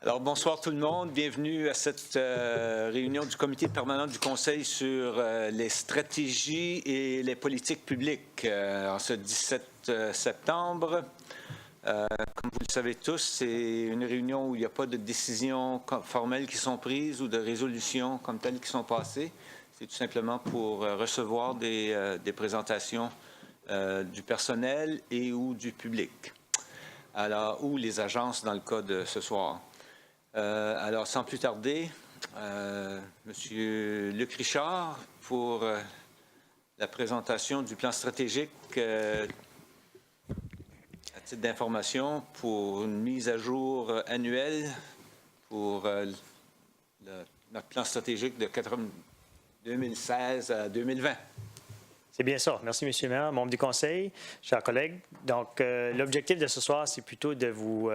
Alors, bonsoir tout le monde. Bienvenue à cette réunion du comité permanent du Conseil sur les stratégies et les politiques publiques en ce 17 septembre. Comme vous le savez tous, c'est une réunion où il n'y a pas de décisions formelles qui sont prises ou de résolutions comme telles qui sont passées. C'est tout simplement pour recevoir des présentations du personnel et ou du public. Alors, ou les agences dans le cas de ce soir. Alors, sans plus tarder, Monsieur Luc Richard pour la présentation du plan stratégique à titre d'information pour une mise à jour annuelle pour notre plan stratégique de 2016 à 2020. C'est bien ça. Merci, M. le maire, membre du Conseil, chers collègues. Donc, l'objectif de ce soir, c'est plutôt de vous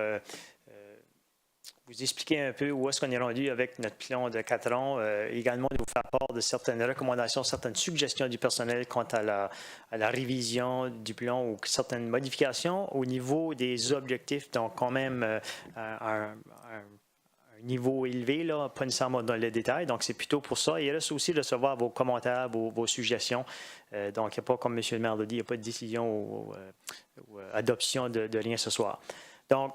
expliquer un peu où est-ce qu'on est rendu avec notre plan de 4 ans, également de vous faire part de certaines recommandations, certaines suggestions du personnel quant à la révision du plan ou certaines modifications au niveau des objectifs, donc quand même un niveau élevé, là, pas nécessairement dans les détails. Donc, c'est plutôt pour ça. Et il reste aussi de recevoir vos commentaires, vos suggestions. Donc, il n'y a pas, comme M. le maire l'a dit, il n'y a pas de décision ou adoption de rien ce soir. Donc,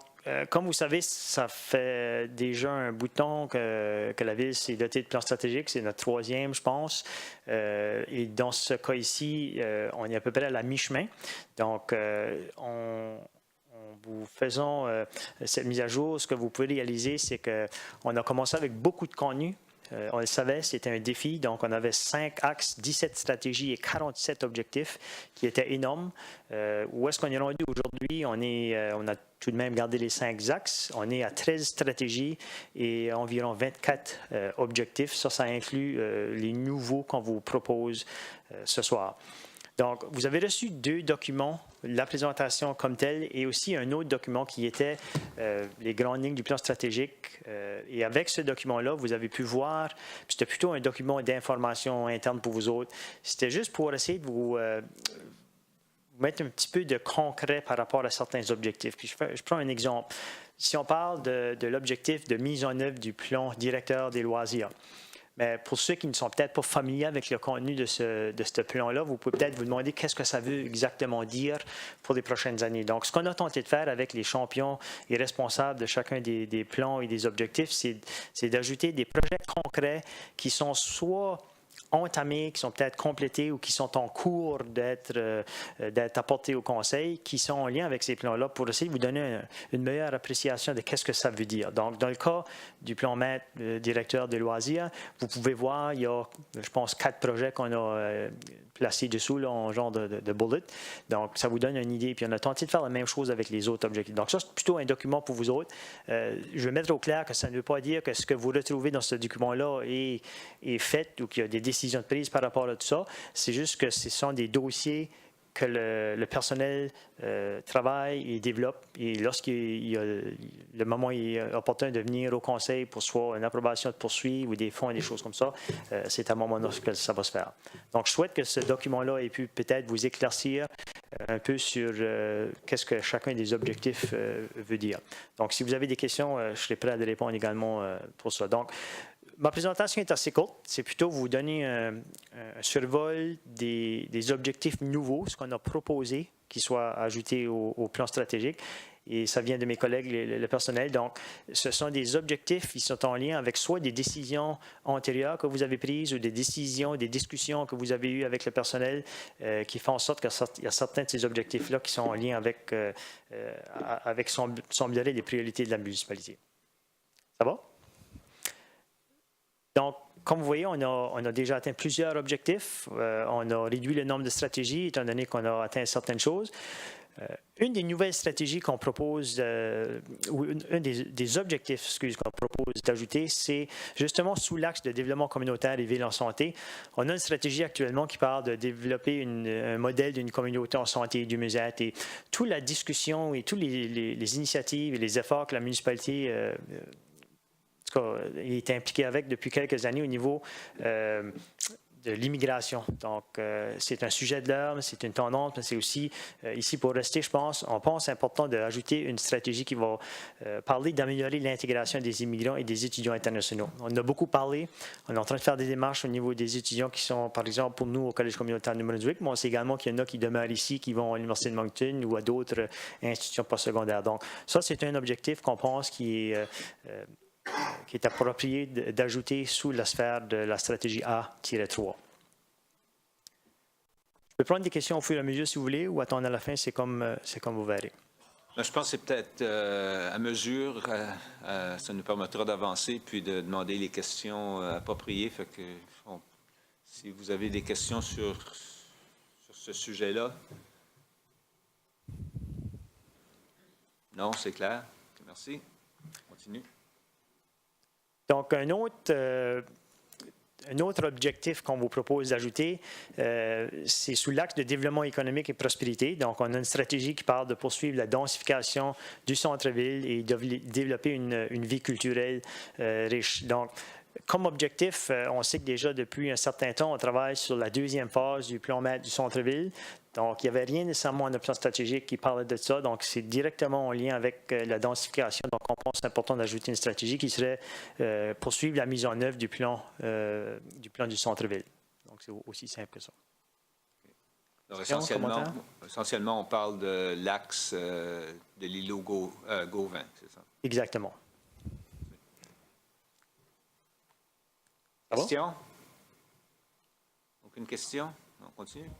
comme vous savez, ça fait déjà un bout de temps que la Ville s'est dotée de plans stratégiques. C'est notre 3e, je pense. Et dans ce cas ici, on est à peu près à la mi-chemin. Donc, vous faisons cette mise à jour, ce que vous pouvez réaliser, c'est qu'on a commencé avec beaucoup de contenu. On le savait, c'était un défi. Donc, on avait 5 axes, 17 stratégies et 47 objectifs qui étaient énormes. Où est-ce qu'on est rendu aujourd'hui? On a tout de même gardé les 5 axes. On est à 13 stratégies et environ 24 objectifs. Ça inclut les nouveaux qu'on vous propose ce soir. Donc, vous avez reçu 2 documents, la présentation comme telle et aussi un autre document qui était les grandes lignes du plan stratégique. Et avec ce document-là, vous avez pu voir, c'était plutôt un document d'information interne pour vous autres. C'était juste pour essayer de vous mettre un petit peu de concret par rapport à certains objectifs. Puis je prends un exemple. Si on parle de l'objectif de mise en œuvre du plan directeur des loisirs, mais pour ceux qui ne sont peut-être pas familiers avec le contenu de ce plan-là, vous pouvez peut-être vous demander qu'est-ce que ça veut exactement dire pour les prochaines années. Donc, ce qu'on a tenté de faire avec les champions et responsables de chacun des plans et des objectifs, c'est d'ajouter des projets concrets qui sont soit entamés, qui sont peut-être complétés ou qui sont en cours d'être apportés au Conseil, qui sont en lien avec ces plans-là pour essayer de vous donner une meilleure appréciation de qu'est-ce que ça veut dire. Donc, dans le cas du plan maître directeur des loisirs, vous pouvez voir, il y a, je pense, 4 projets qu'on a placés dessous, là, en genre de bullet. Donc, ça vous donne une idée. Puis, on a tenté de faire la même chose avec les autres objectifs. Donc, ça, c'est plutôt un document pour vous autres. Je vais mettre au clair que ça ne veut pas dire que ce que vous retrouvez dans ce document-là est fait ou qu'il y a des décisions de prise par rapport à tout ça. C'est juste que ce sont des dossiers que le personnel travaille et développe. Et lorsqu'il y a le moment est opportun de venir au Conseil pour soit une approbation de poursuivre ou des fonds et des choses comme ça, c'est à un moment que ça va se faire. Donc, je souhaite que ce document-là ait pu peut-être vous éclaircir un peu sur qu'est-ce que chacun des objectifs veut dire. Donc, si vous avez des questions, je serai prêt à les répondre également pour ça. Donc, ma présentation est assez courte. C'est plutôt vous donner un survol des objectifs nouveaux, ce qu'on a proposé qui soit ajouté au plan stratégique. Et ça vient de mes collègues, le personnel. Donc, ce sont des objectifs qui sont en lien avec soit des décisions antérieures que vous avez prises ou des décisions, des discussions que vous avez eues avec le personnel qui font en sorte qu'il y a certains de ces objectifs-là qui sont en lien avec semblerait des priorités de la municipalité. Ça va? Donc, comme vous voyez, on a déjà atteint plusieurs objectifs. On a réduit le nombre de stratégies, étant donné qu'on a atteint certaines choses. Une des nouvelles stratégies qu'on propose, ou un des objectifs qu'on propose d'ajouter, c'est justement sous l'axe de développement communautaire et ville en santé. On a une stratégie actuellement qui parle de développer un modèle d'une communauté en santé du mieux-être et toute la discussion et toutes les initiatives et les efforts que la municipalité il est impliqué avec depuis quelques années au niveau de l'immigration. Donc, c'est un sujet de l'heure, c'est une tendance, mais c'est aussi, ici pour rester, on pense important d'ajouter une stratégie qui va parler d'améliorer l'intégration des immigrants et des étudiants internationaux. On en a beaucoup parlé. On est en train de faire des démarches au niveau des étudiants qui sont, par exemple, pour nous, au Collège communautaire de New-Brunswick, mais on sait également qu'il y en a qui demeurent ici, qui vont à l'Université de Moncton ou à d'autres institutions postsecondaires. Donc, ça, c'est un objectif qu'on pense qui est approprié d'ajouter sous la sphère de la stratégie A-3. Je peux prendre des questions au fur et à mesure si vous voulez, ou attendre à la fin, c'est comme vous verrez. Je pense que c'est peut-être à mesure, ça nous permettra d'avancer puis de demander les questions appropriées. Fait que, si vous avez des questions sur ce sujet-là. Non, c'est clair. Merci. Continue. Donc, un autre objectif qu'on vous propose d'ajouter, c'est sous l'axe de développement économique et prospérité. Donc, on a une stratégie qui parle de poursuivre la densification du centre-ville et de développer une vie culturelle riche. Donc, comme objectif, on sait que déjà depuis un certain temps, on travaille sur la deuxième phase du plan maître du centre-ville. Donc, il n'y avait rien nécessairement en option stratégique qui parlait de ça. Donc, c'est directement en lien avec la densification. Donc, on pense que c'est important d'ajouter une stratégie qui serait poursuivre la mise en œuvre du plan du centre-ville. Donc, c'est aussi simple que ça. Alors, essentiellement, on parle de l'axe de l'îlot Gauvin, c'est ça? Exactement. Question? Aucune question? On continue?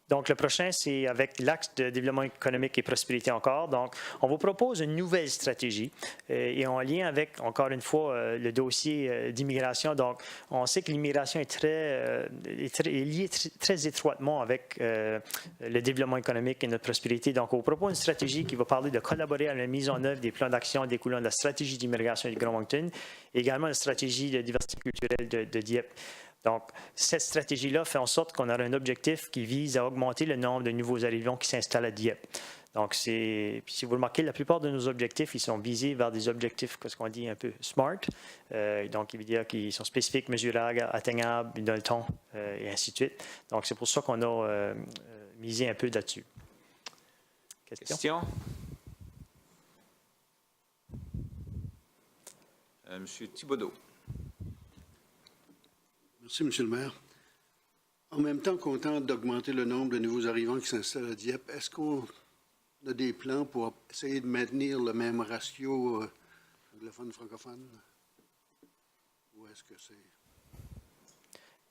Donc, le prochain, c'est avec l'axe de développement économique et prospérité encore. Donc, on vous propose une nouvelle stratégie et en lien avec, encore une fois, le dossier d'immigration. Donc, on sait que l'immigration est liée très étroitement avec le développement économique et notre prospérité. Donc, on vous propose une stratégie qui va parler de collaborer à la mise en œuvre des plans d'action découlant de la stratégie d'immigration du Grand Moncton et également la stratégie de diversité culturelle de Dieppe. Donc, cette stratégie-là fait en sorte qu'on aura un objectif qui vise à augmenter le nombre de nouveaux arrivants qui s'installent à Dieppe. Donc, si vous remarquez, la plupart de nos objectifs, ils sont visés vers des objectifs, ce qu'on dit un peu SMART. Donc, il veut dire qu'ils sont spécifiques, mesurables, atteignables dans le temps, et ainsi de suite. Donc, c'est pour ça qu'on a misé un peu là-dessus. Question? Monsieur Thibodeau. Merci, M. le maire. En même temps qu'on tente d'augmenter le nombre de nouveaux arrivants qui s'installent à Dieppe, est-ce qu'on a des plans pour essayer de maintenir le même ratio anglophone-francophone? Ou est-ce que c'est...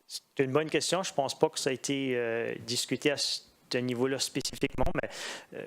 C'est une bonne question. Je ne pense pas que ça a été discuté à ce niveau-là spécifiquement, mais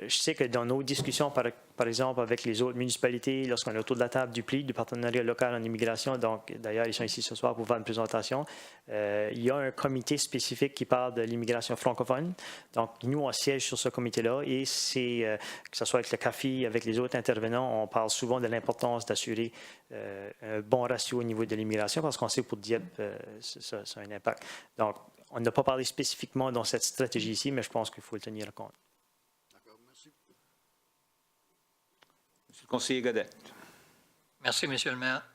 je sais que dans nos discussions, par exemple, avec les autres municipalités, lorsqu'on est autour de la table du PLI, du partenariat local en immigration, donc d'ailleurs, ils sont ici ce soir pour faire une présentation, il y a un comité spécifique qui parle de l'immigration francophone. Donc, nous, on siège sur ce comité-là et c'est, que ce soit avec le CAFI, avec les autres intervenants, on parle souvent de l'importance d'assurer un bon ratio au niveau de l'immigration parce qu'on sait que pour Dieppe, ça a un impact. Donc, on n'a pas parlé spécifiquement dans cette stratégie ici, mais je pense qu'il faut le tenir compte. D'accord, merci. Monsieur le conseiller Godet. Merci, Monsieur le maire.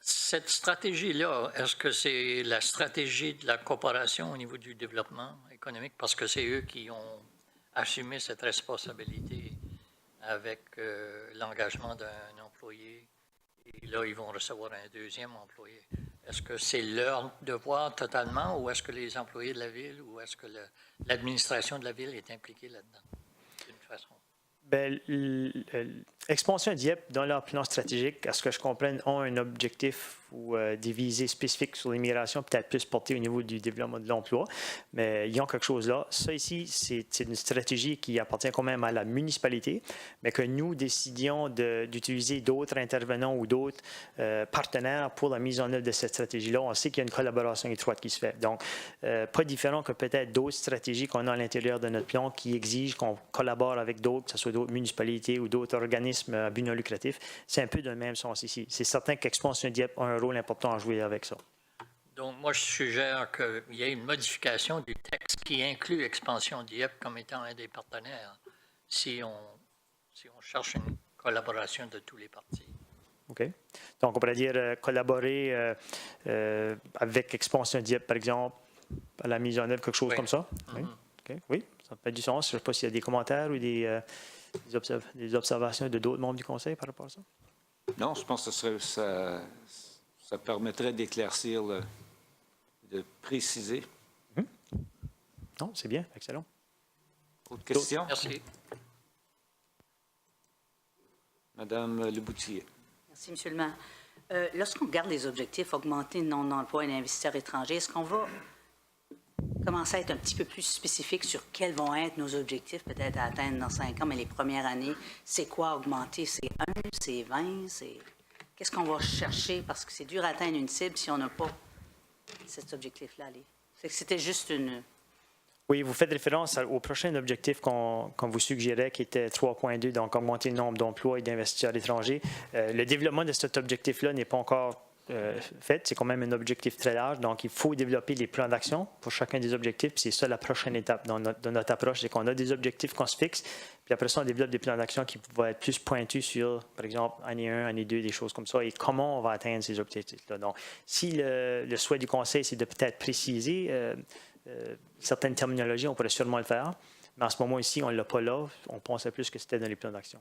Cette stratégie-là, est-ce que c'est la stratégie de la coopération au niveau du développement économique? Parce que c'est eux qui ont assumé cette responsabilité avec l'engagement d'un employé. Et là, ils vont recevoir un deuxième employé. Est-ce que c'est leur devoir totalement ou est-ce que les employés de la ville ou est-ce que l'administration de la ville est impliquée là-dedans d'une façon? Bien, l'expansion Dieppe, dans leur plan stratégique, à ce que je comprenne, ont un objectif ou des visées spécifiques sur l'immigration, peut-être plus portées au niveau du développement de l'emploi, mais ils ont quelque chose là. Ça ici, c'est une stratégie qui appartient quand même à la municipalité, mais que nous décidions d'utiliser d'autres intervenants ou d'autres partenaires pour la mise en œuvre de cette stratégie-là. On sait qu'il y a une collaboration étroite qui se fait. Donc, pas différent que peut-être d'autres stratégies qu'on a à l'intérieur de notre plan qui exigent qu'on collabore avec d'autres, que ce soit d'autres municipalités ou d'autres organismes à but non lucratif. C'est un peu dans le même sens ici. C'est certain qu'Expansion Dieppe a un rôle important à jouer avec ça. Donc, moi, je suggère qu'il y ait une modification du texte qui inclut Expansion Dieppe comme étant un des partenaires, si on cherche une collaboration de tous les partis. OK. Donc, on pourrait dire collaborer avec Expansion Dieppe, par exemple, à la mise en œuvre, quelque chose comme ça? Oui. OK. Oui, ça fait du sens. Je ne sais pas s'il y a des commentaires ou des observations de d'autres membres du Conseil par rapport à ça. Non, je pense que ça permettrait d'éclaircir, de préciser. Non, c'est bien. Excellent. Autre question? Merci. Madame Leboutillier. Merci, M. le maire. Lorsqu'on regarde les objectifs, augmenter le nombre d'emplois et d'investisseurs étrangers, est-ce qu'on va commencer à être un petit peu plus spécifique sur quels vont être nos objectifs, peut-être à atteindre dans 5 ans, mais les premières années, c'est quoi augmenter? C'est 1, c'est 20, c'est... Qu'est-ce qu'on va chercher? Parce que c'est dur à atteindre une cible si on n'a pas cet objectif-là. C'était juste une... Oui, vous faites référence au prochain objectif qu'on vous suggérait, qui était 3.2, donc augmenter le nombre d'emplois et d'investisseurs étrangers. Le développement de cet objectif-là n'est pas encore fait. C'est quand même un objectif très large, donc il faut développer les plans d'action pour chacun des objectifs. C'est ça la prochaine étape de notre approche, c'est qu'on a des objectifs qu'on se fixe, puis après ça, on développe des plans d'action qui vont être plus pointus sur, par exemple, année 1, année 2, des choses comme ça, et comment on va atteindre ces objectifs-là. Donc, si le souhait du Conseil, c'est de peut-être préciser certaines terminologies, on pourrait sûrement le faire, mais en ce moment ici, on ne l'a pas là. On pensait plus que c'était dans les plans d'action.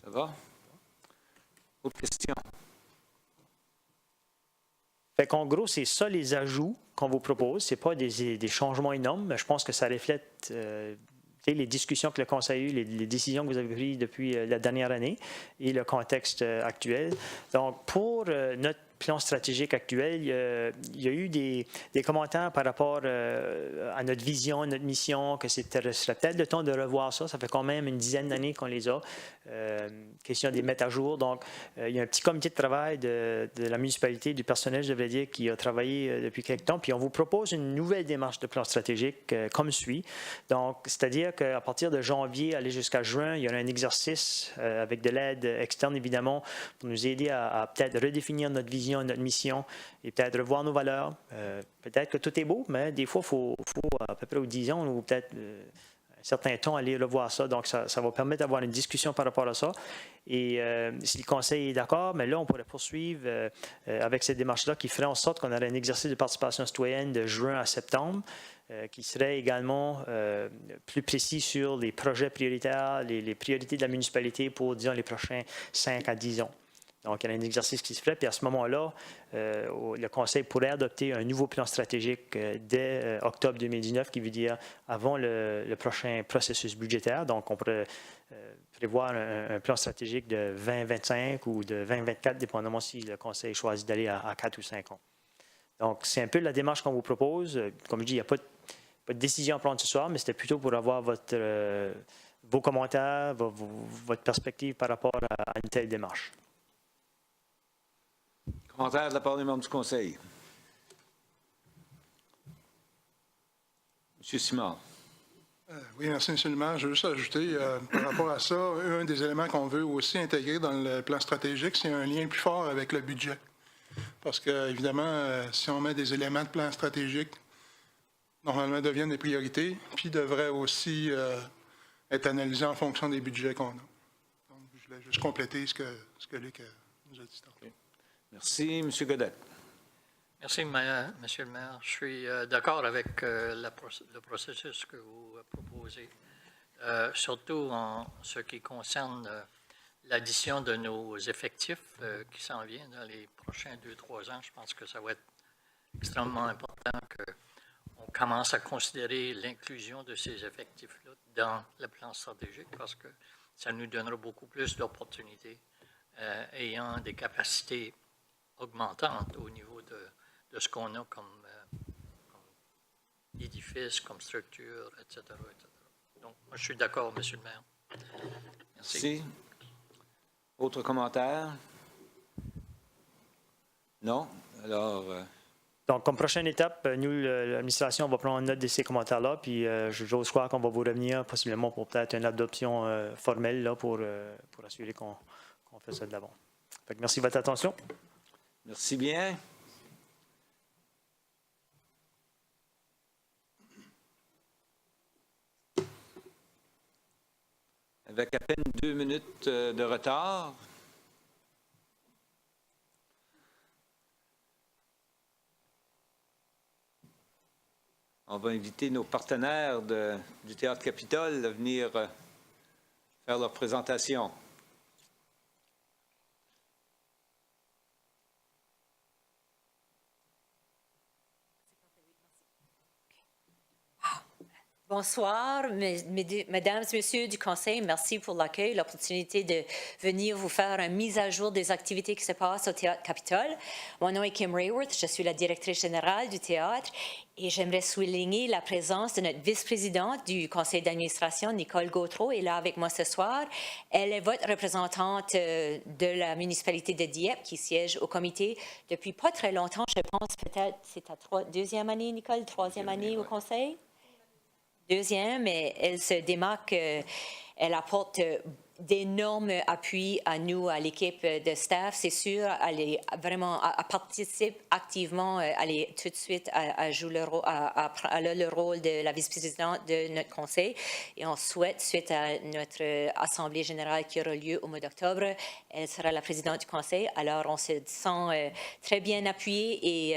Ça va? Autre question? Fait qu'en gros, c'est ça les ajouts qu'on vous propose. Ce n'est pas des changements énormes, mais je pense que ça reflète les discussions que le Conseil a eues, les décisions que vous avez prises depuis la dernière année et le contexte actuel. Donc, pour notre plan stratégique actuel, il y a eu des commentaires par rapport à notre vision, à notre mission, que serait peut-être le temps de revoir ça. Ça fait quand même une dizaine d'années qu'on les a. Question de les mettre à jour. Donc, il y a un petit comité de travail de la municipalité, du personnel, je devrais dire, qui a travaillé depuis quelques temps. Puis, on vous propose une nouvelle démarche de plan stratégique comme suit. Donc, c'est-à-dire qu'à partir de janvier, aller jusqu'à juin, il y aura un exercice avec de l'aide externe, évidemment, pour nous aider à peut-être redéfinir notre vision, notre mission et peut-être revoir nos valeurs. Peut-être que tout est beau, mais des fois, il faut à peu près aux 10 ans ou peut-être un certain temps aller revoir ça. Donc, ça va permettre d'avoir une discussion par rapport à ça. Et si le Conseil est d'accord, mais là, on pourrait poursuivre avec cette démarche-là qui ferait en sorte qu'on aurait un exercice de participation citoyenne de juin à septembre qui serait également plus précis sur les projets prioritaires, les priorités de la municipalité pour, disons, les prochains 5 à 10 ans. Donc, il y a un exercice qui se fait, puis à ce moment-là, le Conseil pourrait adopter un nouveau plan stratégique dès octobre 2019, qui veut dire avant le prochain processus budgétaire. Donc, on pourrait prévoir un plan stratégique de 2025 ou de 2024, dépendamment si le Conseil choisit d'aller à 4 ou 5 ans. Donc, c'est un peu la démarche qu'on vous propose. Comme je dis, il n'y a pas de décision à prendre ce soir, mais c'était plutôt pour avoir vos commentaires, votre perspective par rapport à une telle démarche. Commentaire de la part des membres du Conseil. M. Simard. Oui, merci, M. le maire. Je veux juste ajouter, par rapport à ça, un des éléments qu'on veut aussi intégrer dans le plan stratégique, c'est un lien plus fort avec le budget. Parce que, évidemment, si on met des éléments de plan stratégique, normalement, deviennent des priorités, puis devraient aussi être analysés en fonction des budgets qu'on a. Donc, je voulais juste compléter ce que Luc nous a dit. Okay. Merci. M. Godet. Merci, Monsieur le maire. Je suis d'accord avec le processus que vous proposez, surtout en ce qui concerne l'addition de nos effectifs qui s'en vient dans les prochains 2-3 ans. Je pense que ça va être extrêmement important qu'on commence à considérer l'inclusion de ces effectifs-là dans le plan stratégique parce que ça nous donnera beaucoup plus d'opportunités ayant des capacités augmentantes au niveau de ce qu'on a comme édifice, comme structure, etc., etc. Donc, moi, je suis d'accord, M. le maire. Merci. Autre commentaire? Non? Alors... Donc, comme prochaine étape, nous, l'administration, va prendre note de ces commentaires-là, puis j'ose croire qu'on va vous revenir possiblement pour peut-être une adoption formelle là, pour assurer qu'on fait ça de l'avant. Merci de votre attention. Merci bien. avec à peine 2 minutes de retard. On va inviter nos partenaires du Théâtre Capitole à venir faire leur présentation. Bonsoir, mesdames et messieurs du Conseil. Merci pour l'accueil, l'opportunité de venir vous faire une mise à jour des activités qui se passent au Théâtre Capitole. Mon nom est Kim Rayworth, je suis la directrice générale du théâtre et j'aimerais souligner la présence de notre vice-présidente du Conseil d'administration, Nicole Gautreau, est là avec moi ce soir. Elle est votre représentante de la municipalité de Dieppe qui siège au comité depuis pas très longtemps. Je pense peut-être c'est ta deuxième année, Nicole, troisième année au Conseil? Deuxième, mais elle se démarque, elle apporte d'énormes appuis à nous, à l'équipe de staff, c'est sûr. Elle est vraiment, elle participe activement, elle est tout de suite, elle joue elle a le rôle de la vice-présidente de notre conseil. Et on souhaite, suite à notre assemblée générale qui aura lieu au mois d'octobre, elle sera la présidente du conseil. Alors, on se sent très bien appuyée et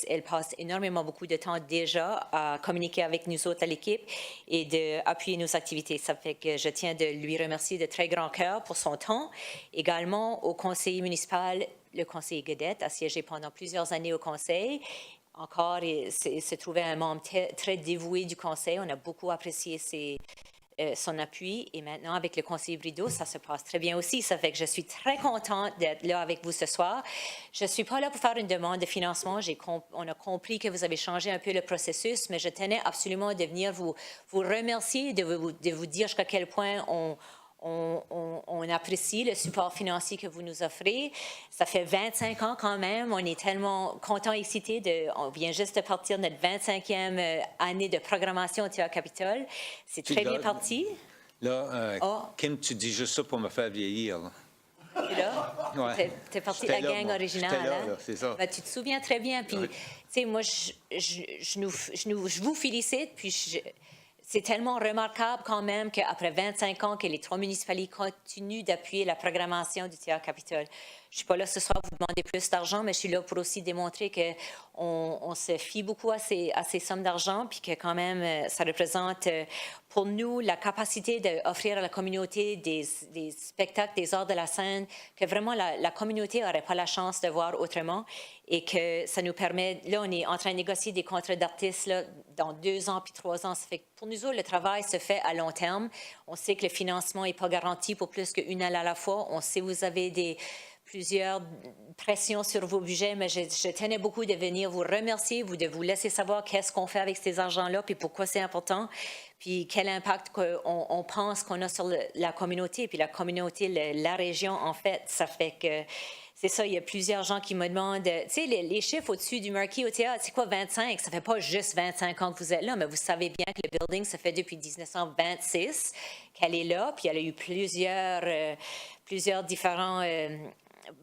elle passe énormément beaucoup de temps déjà à communiquer avec nous autres à l'équipe et d'appuyer nos activités. Ça fait que je tiens de lui remercier de très grand cœur pour son temps. Également au conseiller municipal, le conseiller Godette a siégé pendant plusieurs années au conseil. Encore, il se trouvait un membre très dévoué du conseil. On a beaucoup apprécié son appui. Et maintenant, avec le conseiller Brideau, ça se passe très bien aussi. Ça fait que je suis très contente d'être là avec vous ce soir. Je ne suis pas là pour faire une demande de financement. On a compris que vous avez changé un peu le processus, mais je tenais absolument de venir vous remercier, de vous dire jusqu'à quel point on apprécie le support financier que vous nous offrez. Ça fait 25 ans quand même. On est tellement contents et excités. On vient juste de partir de notre 25e année de programmation au Théâtre Capitole. C'est très bien parti. Là, Kim, tu dis juste ça pour me faire vieillir. Là. Et là, Ouais. t'es parti de la gang originale. J'étais là, hein? c'est ça. Ben, tu te souviens très bien. Puis, tu sais, moi, je vous félicite. Puis, c'est tellement remarquable quand même qu'après 25 ans que les 3 municipalités continuent d'appuyer la programmation du Théâtre Capitole. Je ne suis pas là ce soir pour vous demander plus d'argent, mais je suis là pour aussi démontrer qu'on se fie beaucoup à ces sommes d'argent, puis que quand même, ça représente pour nous la capacité d'offrir à la communauté des spectacles, des arts de la scène, que vraiment la communauté n'aurait pas la chance de voir autrement, et que ça nous permet, là, on est en train de négocier des contrats d'artistes là, dans 2 ans puis 3 ans. Ça fait que pour nous autres, le travail se fait à long terme. On sait que le financement n'est pas garanti pour plus qu'une année à la fois. On sait que vous avez plusieurs pressions sur vos budgets, mais je tenais beaucoup de venir vous remercier, de vous laisser savoir qu'est-ce qu'on fait avec ces argents-là, puis pourquoi c'est important, puis quel impact on pense qu'on a sur la communauté, puis la communauté, la région, en fait. Ça fait que c'est ça, il y a plusieurs gens qui me demandent, tu sais, les chiffres au-dessus du marquis au théâtre, c'est quoi 25? Ça fait pas juste 25 ans que vous êtes là, mais vous savez bien que le building, ça fait depuis 1926 qu'elle est là, puis elle a eu plusieurs différents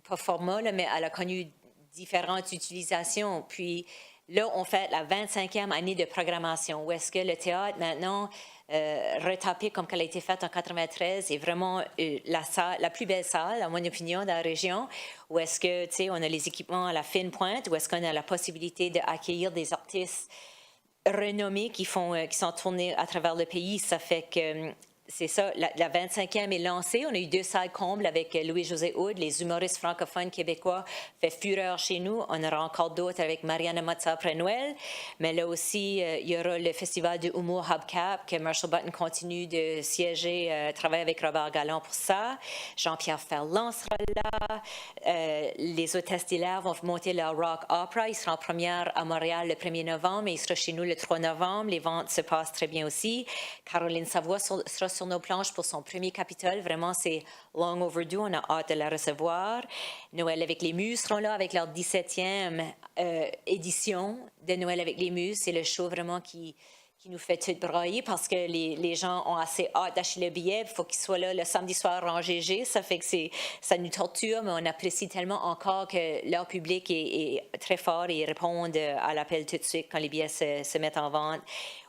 pas formats, là, mais elle a connu différentes utilisations. Puis là, on fait la 25e année de programmation, où est-ce que le théâtre, maintenant, retapé comme qu'elle a été faite en 93, est vraiment la plus belle salle, à mon opinion, dans la région, où est-ce que, tu sais, on a les équipements à la fine pointe, où est-ce qu'on a la possibilité d'accueillir des artistes renommés qui sont tournés à travers le pays. Ça fait que c'est ça, la 25e est lancée. On a eu 2 salles combles avec Louis-José Houd, les humoristes francophones québécois, fait fureur chez nous. On aura encore d'autres avec Mariana Mozza après Noël. Mais là aussi, il y aura le festival de humour Hubcap, que Marshall Button continue de siéger, travaille avec Robert Galland pour ça. Jean-Pierre Ferland sera là. Les hôtesses d'hilaire vont monter leur Rock Opera. Il sera en première à Montréal le 1er novembre, mais il sera chez nous le 3 novembre. Les ventes se passent très bien aussi. Caroline Savoie sera sur nos planches pour son premier Capitole. Vraiment, c'est long overdue. On a hâte de la recevoir. Noël avec les Muses seront là avec leur 17e édition de Noël avec les Muses. C'est le show vraiment qui nous fait tout brailler parce que les gens ont assez hâte d'acheter le billet. Il faut qu'ils soient là le samedi soir en GG. Ça fait que ça nous torture, mais on apprécie tellement encore que leur public est très fort et ils répondent à l'appel tout de suite quand les billets se mettent en vente.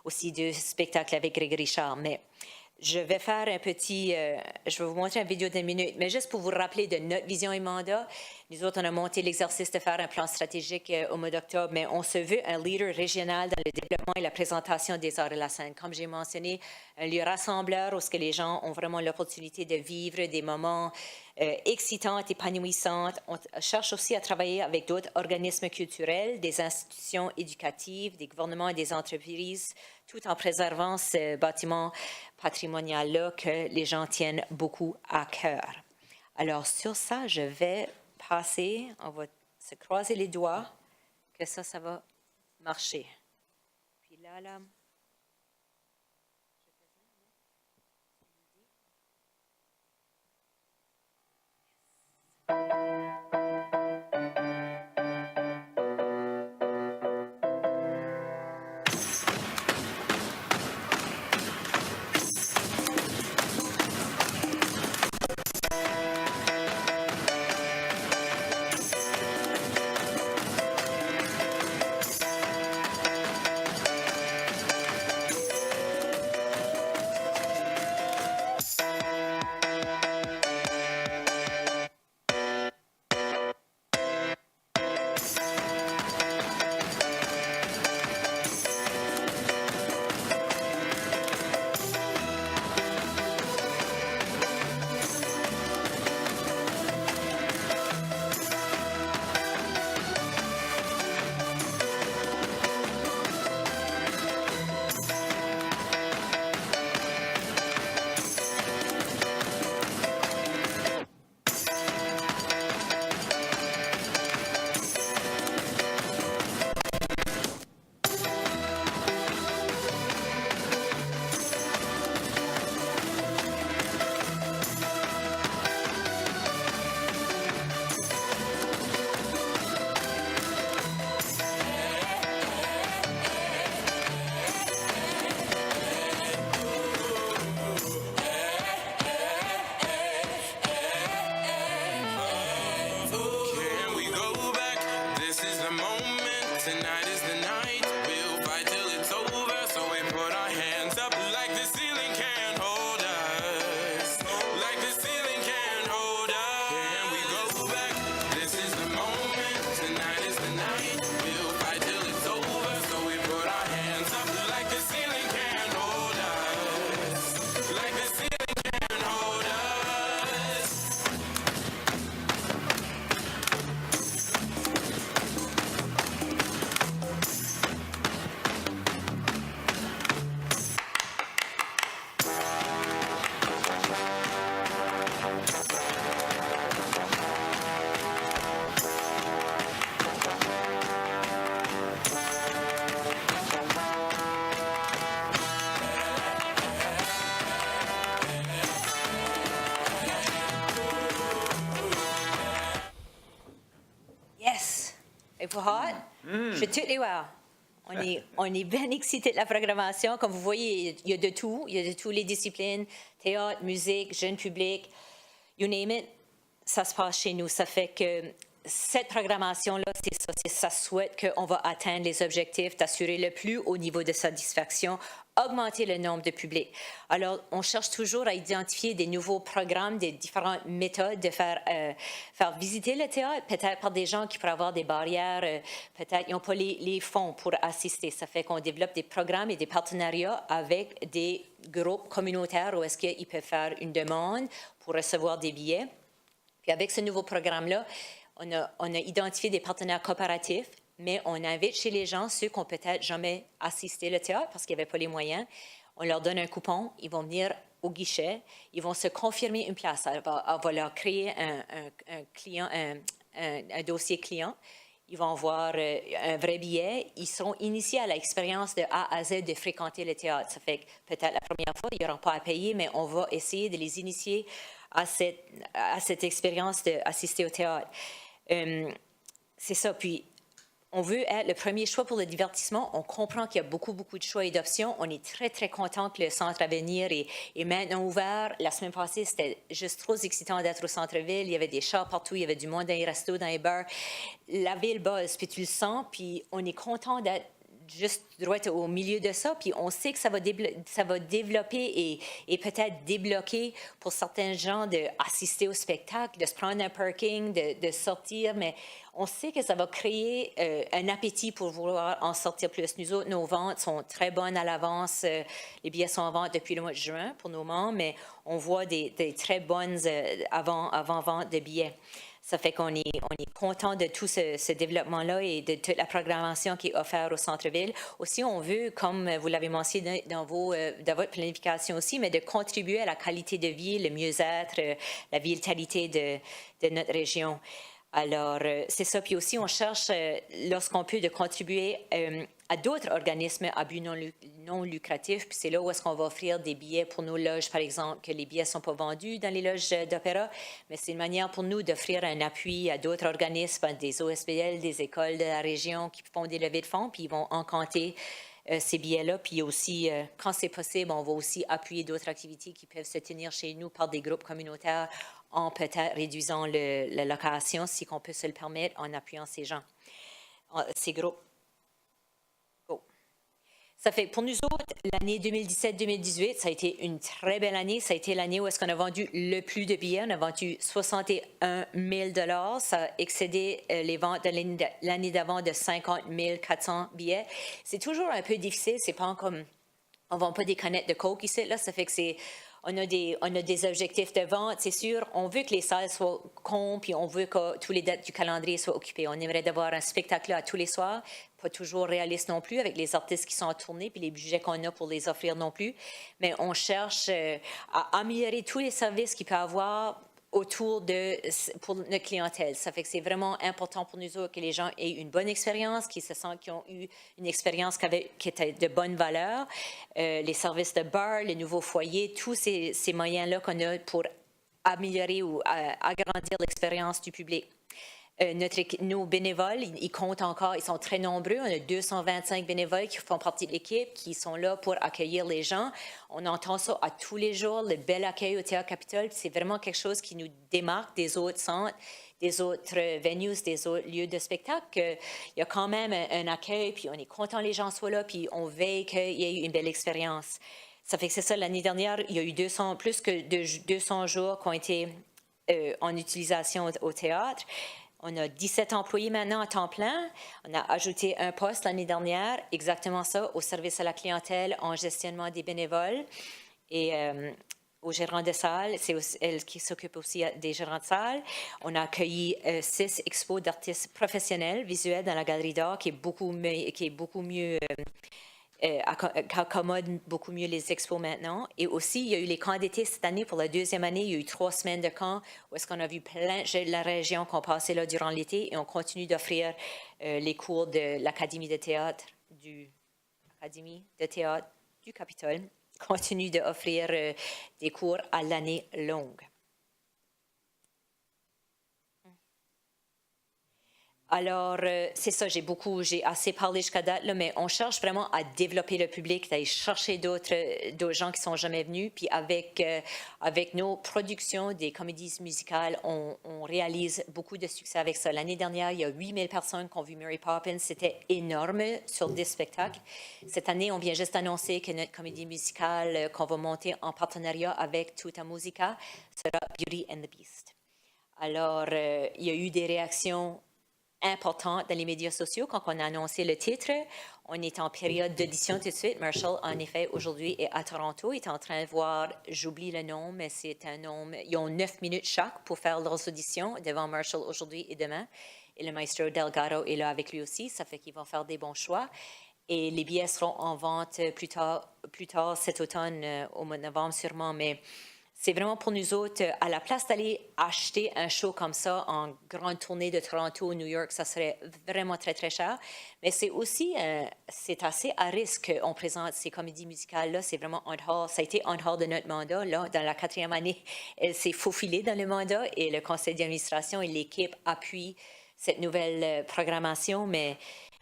Aussi 2 spectacles avec Grégory Charles. Mais Je vais faire un petit, je vais vous montrer une vidéo d'une minute, mais juste pour vous rappeler de notre vision et mandat. Nous autres, on a monté l'exercice de faire un plan stratégique au mois d'octobre, mais on se veut un leader régional dans le développement et la présentation des arts de la scène. Comme j'ai mentionné, un lieu rassembleur où ce que les gens ont vraiment l'opportunité de vivre des moments excitants, épanouissants. On cherche aussi à travailler avec d'autres organismes culturels, des institutions éducatives, des gouvernements et des entreprises, tout en préservant ce bâtiment patrimonial-là que les gens tiennent beaucoup à cœur. Alors, sur ça, je vais passer, on va se croiser les doigts, que ça va marcher. Puis là... Êtes-vous hot? Je suis toutes les wow. On est bien excités de la programmation. Comme vous voyez, il y a de tout. Il y a de toutes les disciplines, théâtre, musique, jeune public, you name it. Ça se passe chez nous. Ça fait que cette programmation-là, c'est ça. Ça souhaite qu'on va atteindre les objectifs, d'assurer le plus haut niveau de satisfaction, augmenter le nombre de publics. Alors, on cherche toujours à identifier des nouveaux programmes, des différentes méthodes de faire visiter le théâtre, peut-être par des gens qui pourraient avoir des barrières, peut-être ils n'ont pas les fonds pour assister. Ça fait qu'on développe des programmes et des partenariats avec des groupes communautaires où est-ce qu'ils peuvent faire une demande pour recevoir des billets. Puis avec ce nouveau programme-là, on a identifié des partenaires coopératifs, mais on invite chez les gens ceux qui n'ont peut-être jamais assisté au théâtre parce qu'ils n'avaient pas les moyens. On leur donne un coupon, ils vont venir au guichet, ils vont se confirmer une place. On va leur créer un dossier client. Ils vont avoir un vrai billet. Ils seront initiés à l'expérience de A à Z de fréquenter le théâtre. Ça fait que peut-être la première fois, ils n'auront pas à payer, mais on va essayer de les initier à cette expérience d'assister au théâtre. C'est ça. Puis, on veut être le premier choix pour le divertissement. On comprend qu'il y a beaucoup, beaucoup de choix et d'options. On est très, très content que le Centre Avenir est maintenant ouvert. La semaine passée, c'était juste trop excitant d'être au centre-ville. Il y avait des chars partout, il y avait du monde dans les restos, dans les bars. La ville buzz, puis tu le sens, puis on est content d'être juste droit au milieu de ça, puis on sait que ça va développer et peut-être débloquer pour certains gens d'assister au spectacle, de se prendre un parking, de sortir, mais on sait que ça va créer un appétit pour vouloir en sortir plus. Nous autres, nos ventes sont très bonnes à l'avance. Les billets sont en vente depuis le mois de juin pour nos membres, mais on voit des très bonnes avant-vente de billets. Ça fait qu'on est content de tout ce développement-là et de toute la programmation qui est offerte au centre-ville. Aussi, on veut, comme vous l'avez mentionné dans votre planification aussi, mais de contribuer à la qualité de vie, le mieux-être, la vitalité de notre région. Alors, c'est ça. Puis aussi, on cherche, lorsqu'on peut, de contribuer à d'autres organismes à but non lucratif. Puis c'est là où est-ce qu'on va offrir des billets pour nos loges, par exemple, que les billets ne sont pas vendus dans les loges d'opéra. Mais c'est une manière pour nous d'offrir un appui à d'autres organismes, des OSBL, des écoles de la région qui font des levées de fonds, puis ils vont encanter ces billets-là. Puis aussi, quand c'est possible, on va aussi appuyer d'autres activités qui peuvent se tenir chez nous par des groupes communautaires en peut-être réduisant la location, si on peut se le permettre, en appuyant ces gens, ces groupes. Oh. Ça fait, pour nous autres, l'année 2017-2018, ça a été une très belle année. Ça a été l'année où est-ce qu'on a vendu le plus de billets. On a vendu 61 000 $. Ça a excédé les ventes de l'année d'avant de 50 400 billets. C'est toujours un peu difficile. C'est pas comme... On ne vend pas des canettes de Coke ici. Là, ça fait que c'est... On a des objectifs de vente, c'est sûr. On veut que les salles soient comptes, puis on veut que tous les dates du calendrier soient occupées. On aimerait d'avoir un spectacle à tous les soirs, pas toujours réaliste non plus, avec les artistes qui sont en tournée, puis les budgets qu'on a pour les offrir non plus. Mais on cherche à améliorer tous les services qu'il peut y avoir autour pour notre clientèle. Ça fait que c'est vraiment important pour nous autres que les gens aient une bonne expérience, qu'ils se sentent qu'ils ont eu une expérience qui était de bonne valeur. Les services de bar, les nouveaux foyers, tous ces moyens-là qu'on a pour améliorer ou agrandir l'expérience du public. Nos bénévoles, ils comptent encore, ils sont très nombreux. On a 225 bénévoles qui font partie de l'équipe, qui sont là pour accueillir les gens. On entend ça à tous les jours, le bel accueil au Théâtre Capitole. C'est vraiment quelque chose qui nous démarque des autres centres, des autres venues, des autres lieux de spectacle. Il y a quand même un accueil, puis on est content que les gens soient là, puis on veille qu'il y ait une belle expérience. Ça fait que c'est ça, l'année dernière, il y a eu plus que 200 jours qui ont été en utilisation au théâtre. On a 17 employés maintenant à temps plein. On a ajouté un poste l'année dernière, exactement ça, au service à la clientèle, en gestionnement des bénévoles et au gérant de salle. C'est elle qui s'occupe aussi des gérants de salle. On a accueilli 6 expos d'artistes professionnels visuels dans la galerie d'art, qui est beaucoup mieux accommode beaucoup mieux les expos maintenant. Et aussi, il y a eu les camps d'été cette année. Pour la deuxième année, il y a eu 3 semaines de camps où est-ce qu'on a vu plein de la région qu'on passait là durant l'été et on continue d'offrir les cours de l'Académie de théâtre du Capitole. Continue d'offrir des cours à l'année longue. Alors, c'est ça, j'ai assez parlé jusqu'à date, là, mais on cherche vraiment à développer le public, d'aller chercher d'autres gens qui ne sont jamais venus. Puis avec nos productions des comédies musicales, on réalise beaucoup de succès avec ça. L'année dernière, il y a 8000 personnes qui ont vu Mary Poppins. C'était énorme sur 10 spectacles. Cette année, on vient juste annoncer que notre comédie musicale qu'on va monter en partenariat avec Tuta Musica sera Beauty and the Beast. Alors, il y a eu des réactions importante dans les médias sociaux quand on a annoncé le titre. On est en période d'audition tout de suite. Marshall, en effet, aujourd'hui est à Toronto. Il est en train de voir, j'oublie le nom, mais c'est un nom. Ils ont 9 minutes chaque pour faire leurs auditions devant Marshall aujourd'hui et demain. Et le maestro Delgado est là avec lui aussi. Ça fait qu'ils vont faire des bons choix. Et les billets seront en vente plus tard cet automne, au mois de novembre sûrement. Mais c'est vraiment pour nous autres, à la place d'aller acheter un show comme ça en grande tournée de Toronto, New York, ça serait vraiment très, très cher. Mais c'est aussi, c'est assez à risque qu'on présente ces comédies musicales-là. C'est vraiment on hold. Ça a été on hold de notre mandat. Là, dans la 4e année, elle s'est faufilée dans le mandat et le conseil d'administration et l'équipe appuient cette nouvelle programmation. Mais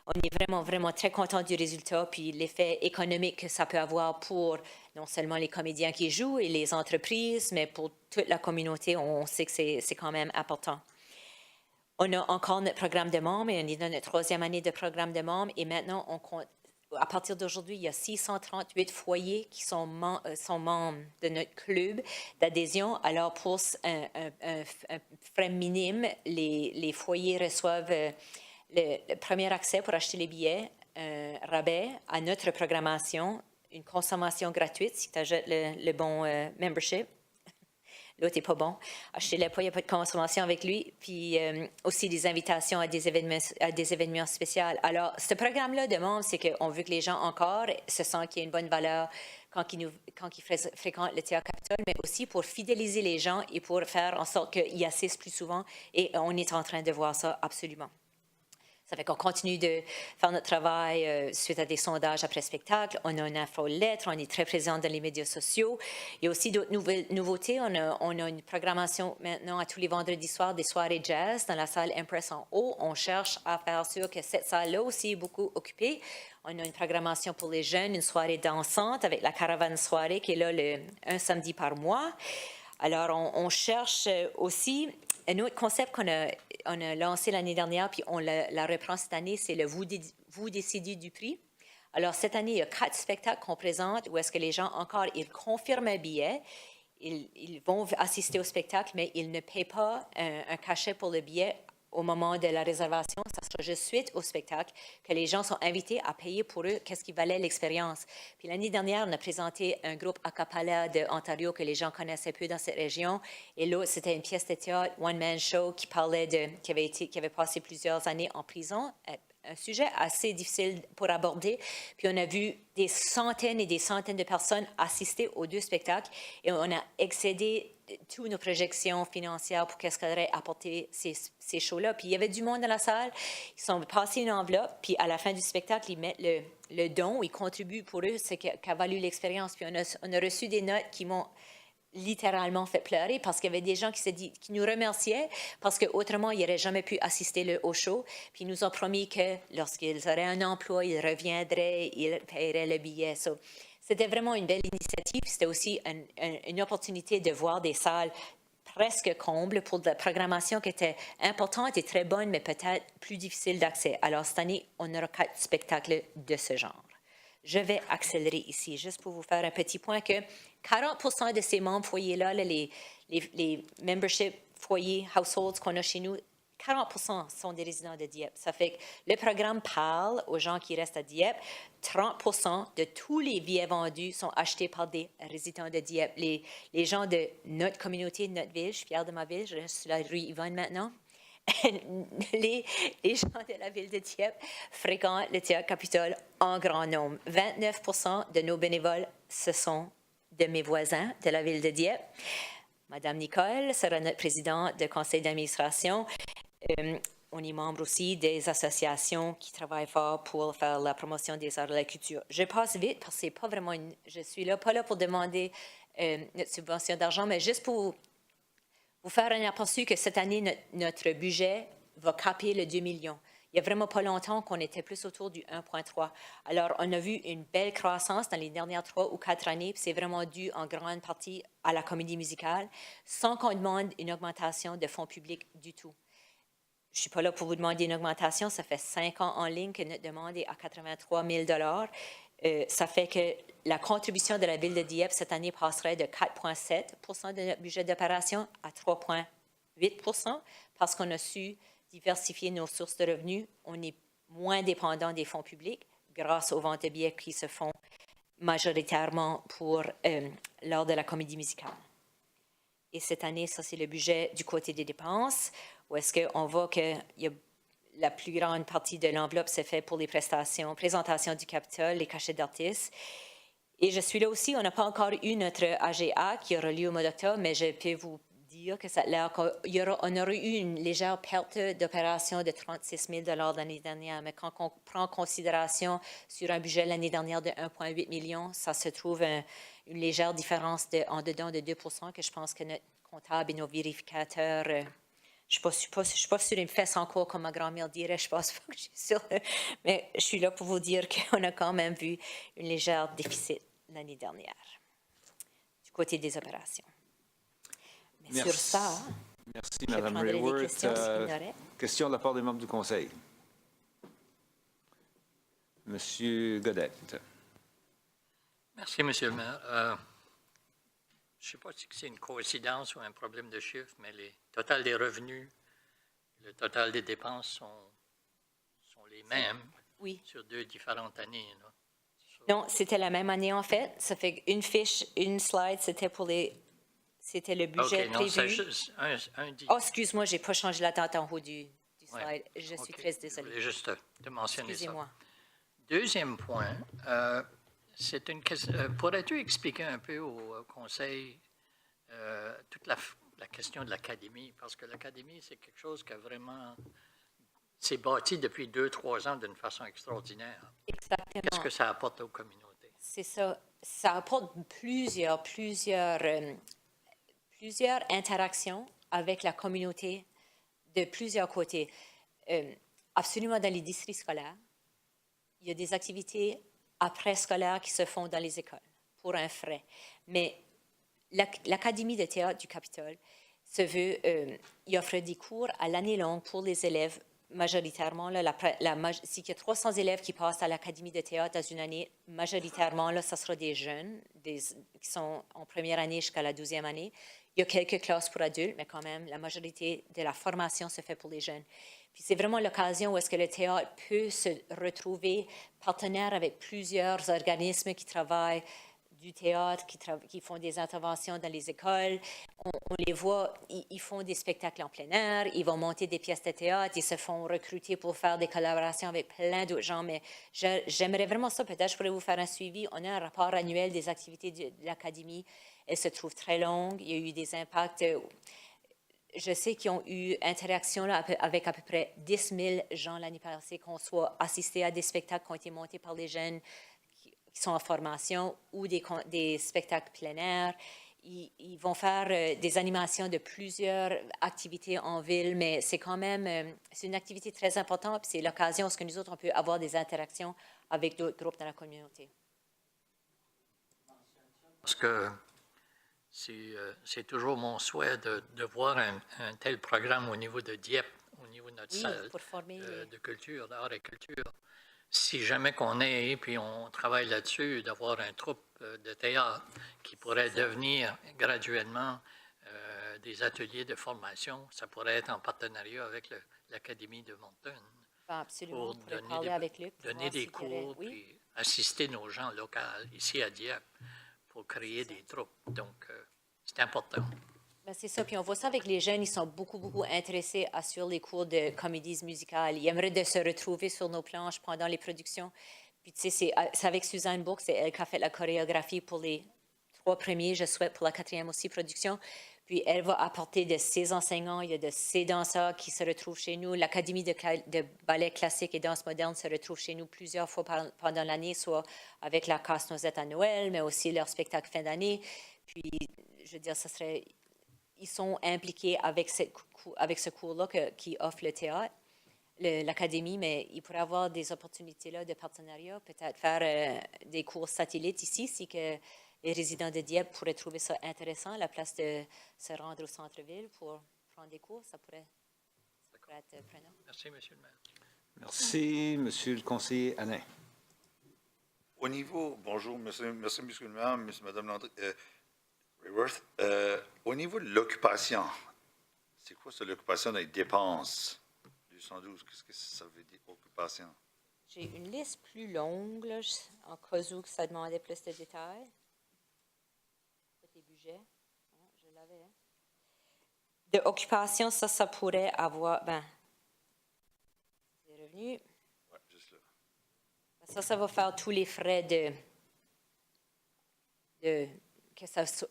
on est vraiment, vraiment très content du résultat, puis l'effet économique que ça peut avoir pour non seulement les comédiens qui jouent et les entreprises, mais pour toute la communauté, on sait que c'est quand même important. On a encore notre programme de membres, et on est dans notre 3e année de programme de membres, et maintenant, à partir d'aujourd'hui, il y a 638 foyers qui sont membres de notre club d'adhésion. Alors, pour un frais minime, les foyers reçoivent le premier accès pour acheter les billets, rabais à notre programmation, une consommation gratuite si tu achètes le bon membership. L'autre n'est pas bon. Achetez-le pas, il n'y a pas de consommation avec lui. Puis aussi des invitations à des événements spéciaux. Alors, ce programme-là de membres, c'est qu'on veut que les gens encore se sentent qu'il y a une bonne valeur quand ils fréquentent le Théâtre Capitole, mais aussi pour fidéliser les gens et pour faire en sorte qu'ils assistent plus souvent. Et on est en train de voir ça absolument. Ça fait qu'on continue de faire notre travail suite à des sondages après spectacle. On a une infolettre, on est très présent dans les médias sociaux. Il y a aussi d'autres nouveautés. On a une programmation maintenant à tous les vendredis soirs des soirées jazz dans la salle Empress en haut. On cherche à faire sûr que cette salle-là aussi est beaucoup occupée. On a une programmation pour les jeunes, une soirée dansante avec la caravane soirée qui est là un samedi par mois. Alors, on cherche aussi un autre concept qu'on a lancé l'année dernière, puis on la reprend cette année, c'est le vous décidez du prix. Alors, cette année, il y a 4 spectacles qu'on présente où est-ce que les gens, encore, ils confirment un billet, ils vont assister au spectacle, mais ils ne paient pas un cachet pour le billet au moment de la réservation. Ça sera juste suite au spectacle que les gens sont invités à payer pour eux qu'est-ce qui valait l'expérience. Puis l'année dernière, on a présenté un groupe a cappella de Ontario que les gens connaissaient peu dans cette région. Et l'autre, c'était une pièce de théâtre, One-Man Show, qui avait passé plusieurs années en prison. Un sujet assez difficile pour aborder. Puis on a vu des centaines et des centaines de personnes assister aux 2 spectacles et on a excédé toutes nos projections financières pour qu'est-ce qu'elle aurait apporté ces shows-là. Puis il y avait du monde dans la salle, ils sont passés une enveloppe, puis à la fin du spectacle, ils mettent le don, ils contribuent pour eux, c'est qu'a valu l'expérience. Puis on a reçu des notes qui m'ont littéralement fait pleurer parce qu'il y avait des gens qui nous remerciaient parce qu'autrement, ils n'auraient jamais pu assister au show. Puis ils nous ont promis que lorsqu'ils auraient un emploi, ils reviendraient, ils paieraient le billet. So, c'était vraiment une belle initiative. C'était aussi une opportunité de voir des salles presque combles pour de la programmation qui était importante et très bonne, mais peut-être plus difficile d'accès. Alors, cette année, on aura 4 spectacles de ce genre. Je vais accélérer ici, juste pour vous faire un petit point que 40% de ces membres foyers-là, les membership foyers, households qu'on a chez nous, 40% sont des résidents de Dieppe. Ça fait que le programme parle aux gens qui restent à Dieppe. 30% de tous les billets vendus sont achetés par des résidents de Dieppe. Les gens de notre communauté, de notre ville, je suis fière de ma ville, je reste sur la rue Yvonne maintenant. Les gens de la ville de Dieppe fréquentent le Théâtre Capitole en grand nombre. 29% de nos bénévoles, ce sont de mes voisins de la ville de Dieppe. Madame Nicole sera notre présidente de conseil d'administration. On est membre aussi des associations qui travaillent fort pour faire la promotion des arts de la culture. Je passe vite parce que c'est pas vraiment je suis là, pas là pour demander notre subvention d'argent, mais juste pour vous faire un aperçu que cette année, notre budget va caper le 2 millions. Il n'y a vraiment pas longtemps qu'on était plus autour du 1,3. Alors, on a vu une belle croissance dans les dernières 3 ou 4 années, puis c'est vraiment dû en grande partie à la comédie musicale, sans qu'on demande une augmentation de fonds publics du tout. Je ne suis pas là pour vous demander une augmentation. Ça fait 5 ans en ligne que notre demande est à 83 000 $. Ça fait que la contribution de la Ville de Dieppe cette année passerait de 4,7 % de notre budget d'opération à 3,8 % parce qu'on a su diversifier nos sources de revenus. On est moins dépendant des fonds publics grâce aux ventes de billets qui se font majoritairement lors de la comédie musicale. Et cette année, ça, c'est le budget du côté des dépenses, où est-ce qu'on voit que la plus grande partie de l'enveloppe s'est faite pour les présentations du Capitole, les cachets d'artistes. Et je suis là aussi, on n'a pas encore eu notre AGA qui aura lieu au mois d'octobre, mais je peux vous dire que ça a l'air qu'on aurait eu une légère perte d'opération de 36 000 $ l'année dernière. Mais quand on prend en considération sur un budget l'année dernière de 1,8 million, ça se trouve une légère différence en dedans de 2 % que je pense que notre comptable et nos vérificateurs, je ne suis pas sur une fesse en cours comme ma grand-mère dirait, je pense pas que je suis sûre, mais je suis là pour vous dire qu'on a quand même vu une légère déficit l'année dernière du côté des opérations. Mais sur ça, merci, je Mme prendrai Rayworth. des questions s'il y en aurait. Question de la part des membres du Conseil. Monsieur Godette. Merci, Monsieur le maire. Je ne sais pas si c'est une coïncidence ou un problème de chiffre, mais le total des revenus, le total des dépenses sont les mêmes Oui. sur 2 différentes années. Là. Non, c'était la même année, en fait. Ça fait une fiche, une slide, c'était le budget OK, non, c'est prévu. juste un dit. Oh, excuse-moi, j'ai pas changé la date en haut du slide. Ouais. Je suis OK. très Je désolée. voulais juste te mentionner ça. Excusez-moi. Deuxième point, c'est une question. Pourrais-tu expliquer un peu au Conseil toute la question de l'Académie? Parce que l'Académie, c'est quelque chose qui a vraiment s'est bâti depuis 2-3 ans d'une façon extraordinaire. Exactement. Qu'est-ce que ça apporte aux communautés? C'est ça. Ça apporte plusieurs interactions avec la communauté de plusieurs côtés. Absolument dans les districts scolaires, il y a des activités après-scolaires qui se font dans les écoles pour un frais. Mais l'Académie de théâtre du Capitole se veut, il offre des cours à l'année longue pour les élèves majoritairement. Là, s'il y a 300 élèves qui passent à l'Académie de théâtre dans une année, majoritairement, là, ça sera des jeunes qui sont en première année jusqu'à la 12e année. Il y a quelques classes pour adultes, mais quand même, la majorité de la formation se fait pour les jeunes. Puis c'est vraiment l'occasion où est-ce que le théâtre peut se retrouver partenaire avec plusieurs organismes qui travaillent du théâtre, qui font des interventions dans les écoles. On les voit, ils font des spectacles en plein air, ils vont monter des pièces de théâtre, ils se font recruter pour faire des collaborations avec plein d'autres gens. Mais j'aimerais vraiment ça, peut-être je pourrais vous faire un suivi. On a un rapport annuel des activités de l'Académie. Elle se trouve très longue. Il y a eu des impacts. Je sais qu'ils ont eu interaction là, avec à peu près 10 000 gens l'année passée, qu'on soit assistés à des spectacles qui ont été montés par les jeunes qui sont en formation ou des spectacles plein air. Ils vont faire des animations de plusieurs activités en ville, mais c'est quand même c'est une activité très importante. Puis c'est l'occasion où nous autres, on peut avoir des interactions avec d'autres groupes dans la communauté. Parce que c'est toujours mon souhait de voir un tel programme au niveau de Dieppe, au niveau de notre salle pour former de culture, d'art et culture. Si jamais qu'on est, puis on travaille là-dessus, d'avoir un troupe de théâtre qui pourrait devenir graduellement des ateliers de formation, ça pourrait être en partenariat avec l'Académie de Moncton. Absolument, Pour on parler avec Luc. donner des cours, puis assister nos gens locaux ici à Dieppe pour créer des troupes. Donc, c'est important. Ben, c'est ça. Puis on voit ça avec les jeunes. Ils sont beaucoup intéressés à suivre les cours de comédies musicales. Ils aimeraient de se retrouver sur nos planches pendant les productions. Puis tu sais, c'est avec Suzanne Bourque, c'est elle qui a fait la chorégraphie pour les 3 premiers, je souhaite pour la 4e aussi production. Puis elle va apporter de ses enseignants, il y a de ses danseurs qui se retrouvent chez nous. L'Académie de ballet classique et danse moderne se retrouve chez nous plusieurs fois pendant l'année, soit avec la Casse-Noisette à Noël, mais aussi leur spectacle fin d'année. Puis, je veux dire, ils sont impliqués avec ce cours-là qui offre le théâtre, l'Académie, mais il pourrait avoir des opportunités là, de partenariat, peut-être faire des cours satellites ici, si que les résidents de Dieppe pourraient trouver ça intéressant, à la place de se rendre au centre-ville pour prendre des cours, ça pourrait être prenant. Merci, M. le maire. Merci, Monsieur le conseiller Alain. Au niveau, bonjour, merci, Monsieur le maire, Madame Landry, Rayworth. Au niveau de l'occupation, c'est quoi ça, l'occupation des dépenses du 112? Qu'est-ce que ça veut dire, occupation? J'ai une liste plus longue, là, en cas où ça demandait plus de détails. Les budgets, je l'avais. De occupation, ça pourrait avoir, des revenus. Oui, juste là. Ça va faire tous les frais de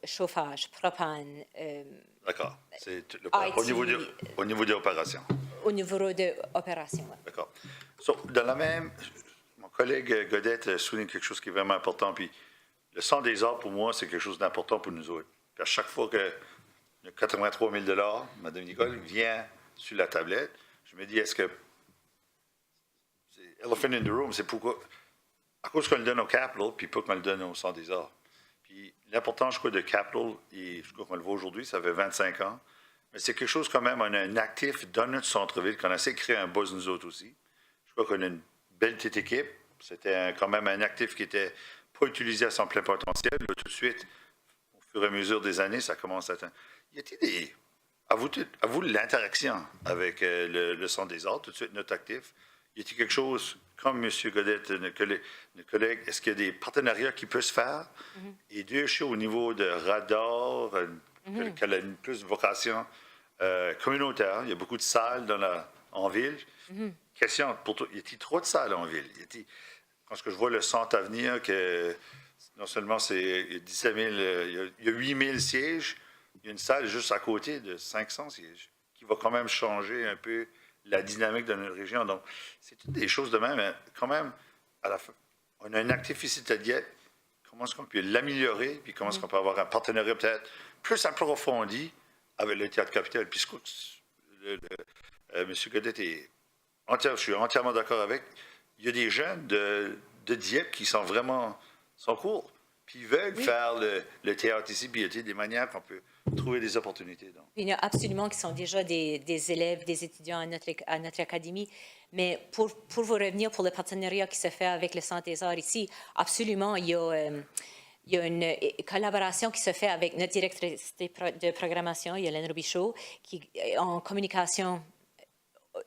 chauffage, propane. D'accord. C'est IT. au niveau des opérations. Au niveau de opération. Ouais. D'accord. Dans la même, mon collègue Godette souligne quelque chose qui est vraiment important. Puis le Centre des arts, pour moi, c'est quelque chose d'important pour nous autres. Puis à chaque fois que le 83 000 $, Mme Nicole, vient sur la tablette, je me dis, est-ce que c'est elephant in the room, c'est pourquoi, à cause qu'on le donne au Capitol, puis pas qu'on le donne au Centre des arts. Puis l'important, je crois, de Capitol, et je crois qu'on le voit aujourd'hui, ça fait 25 ans, mais c'est quelque chose quand même, on a un actif dans notre centre-ville, qu'on essaie de créer un buzz nous autres aussi. Je crois qu'on a une belle petite équipe, C'était quand même un actif qui n'était pas utilisé à son plein potentiel. Là, tout de suite, au fur et à mesure des années, ça commence à atteindre. Y a-t-il des... À vous l'interaction avec le Centre des arts, tout de suite, notre actif. Y a-t-il quelque chose, comme M. Godette, notre collègue, est-ce qu'il y a des partenariats qui peuvent se faire? Et deux choses au niveau de radar, qu'elle a une plus de vocation communautaire. Il y a beaucoup de salles en ville. Question, pour toi, y a-t-il trop de salles en ville? Quand je vois le centre à venir, que non seulement il y a 17 000, il y a 8 000 sièges, il y a une salle juste à côté de 500 sièges, qui va quand même changer un peu la dynamique de notre région. Donc, c'est toutes des choses de même, mais quand même, à la fin, on a un actif ici de Dieppe. Comment est-ce qu'on peut l'améliorer, puis comment est-ce qu'on peut avoir un partenariat peut-être plus approfondi avec le Théâtre Capitole? Puis, M. Godette je suis entièrement d'accord avec. Il y a des jeunes de Dieppe qui sont vraiment courts, puis ils veulent faire le théâtre ici, puis il y a des manières qu'on peut trouver des opportunités. Donc. Il y en a absolument qui sont déjà des élèves, des étudiants à notre académie. Mais pour vous revenir pour le partenariat qui se fait avec le Centre des arts ici, absolument, il y a une collaboration qui se fait avec notre directrice de programmation, Yolène Robichaud, qui est en communication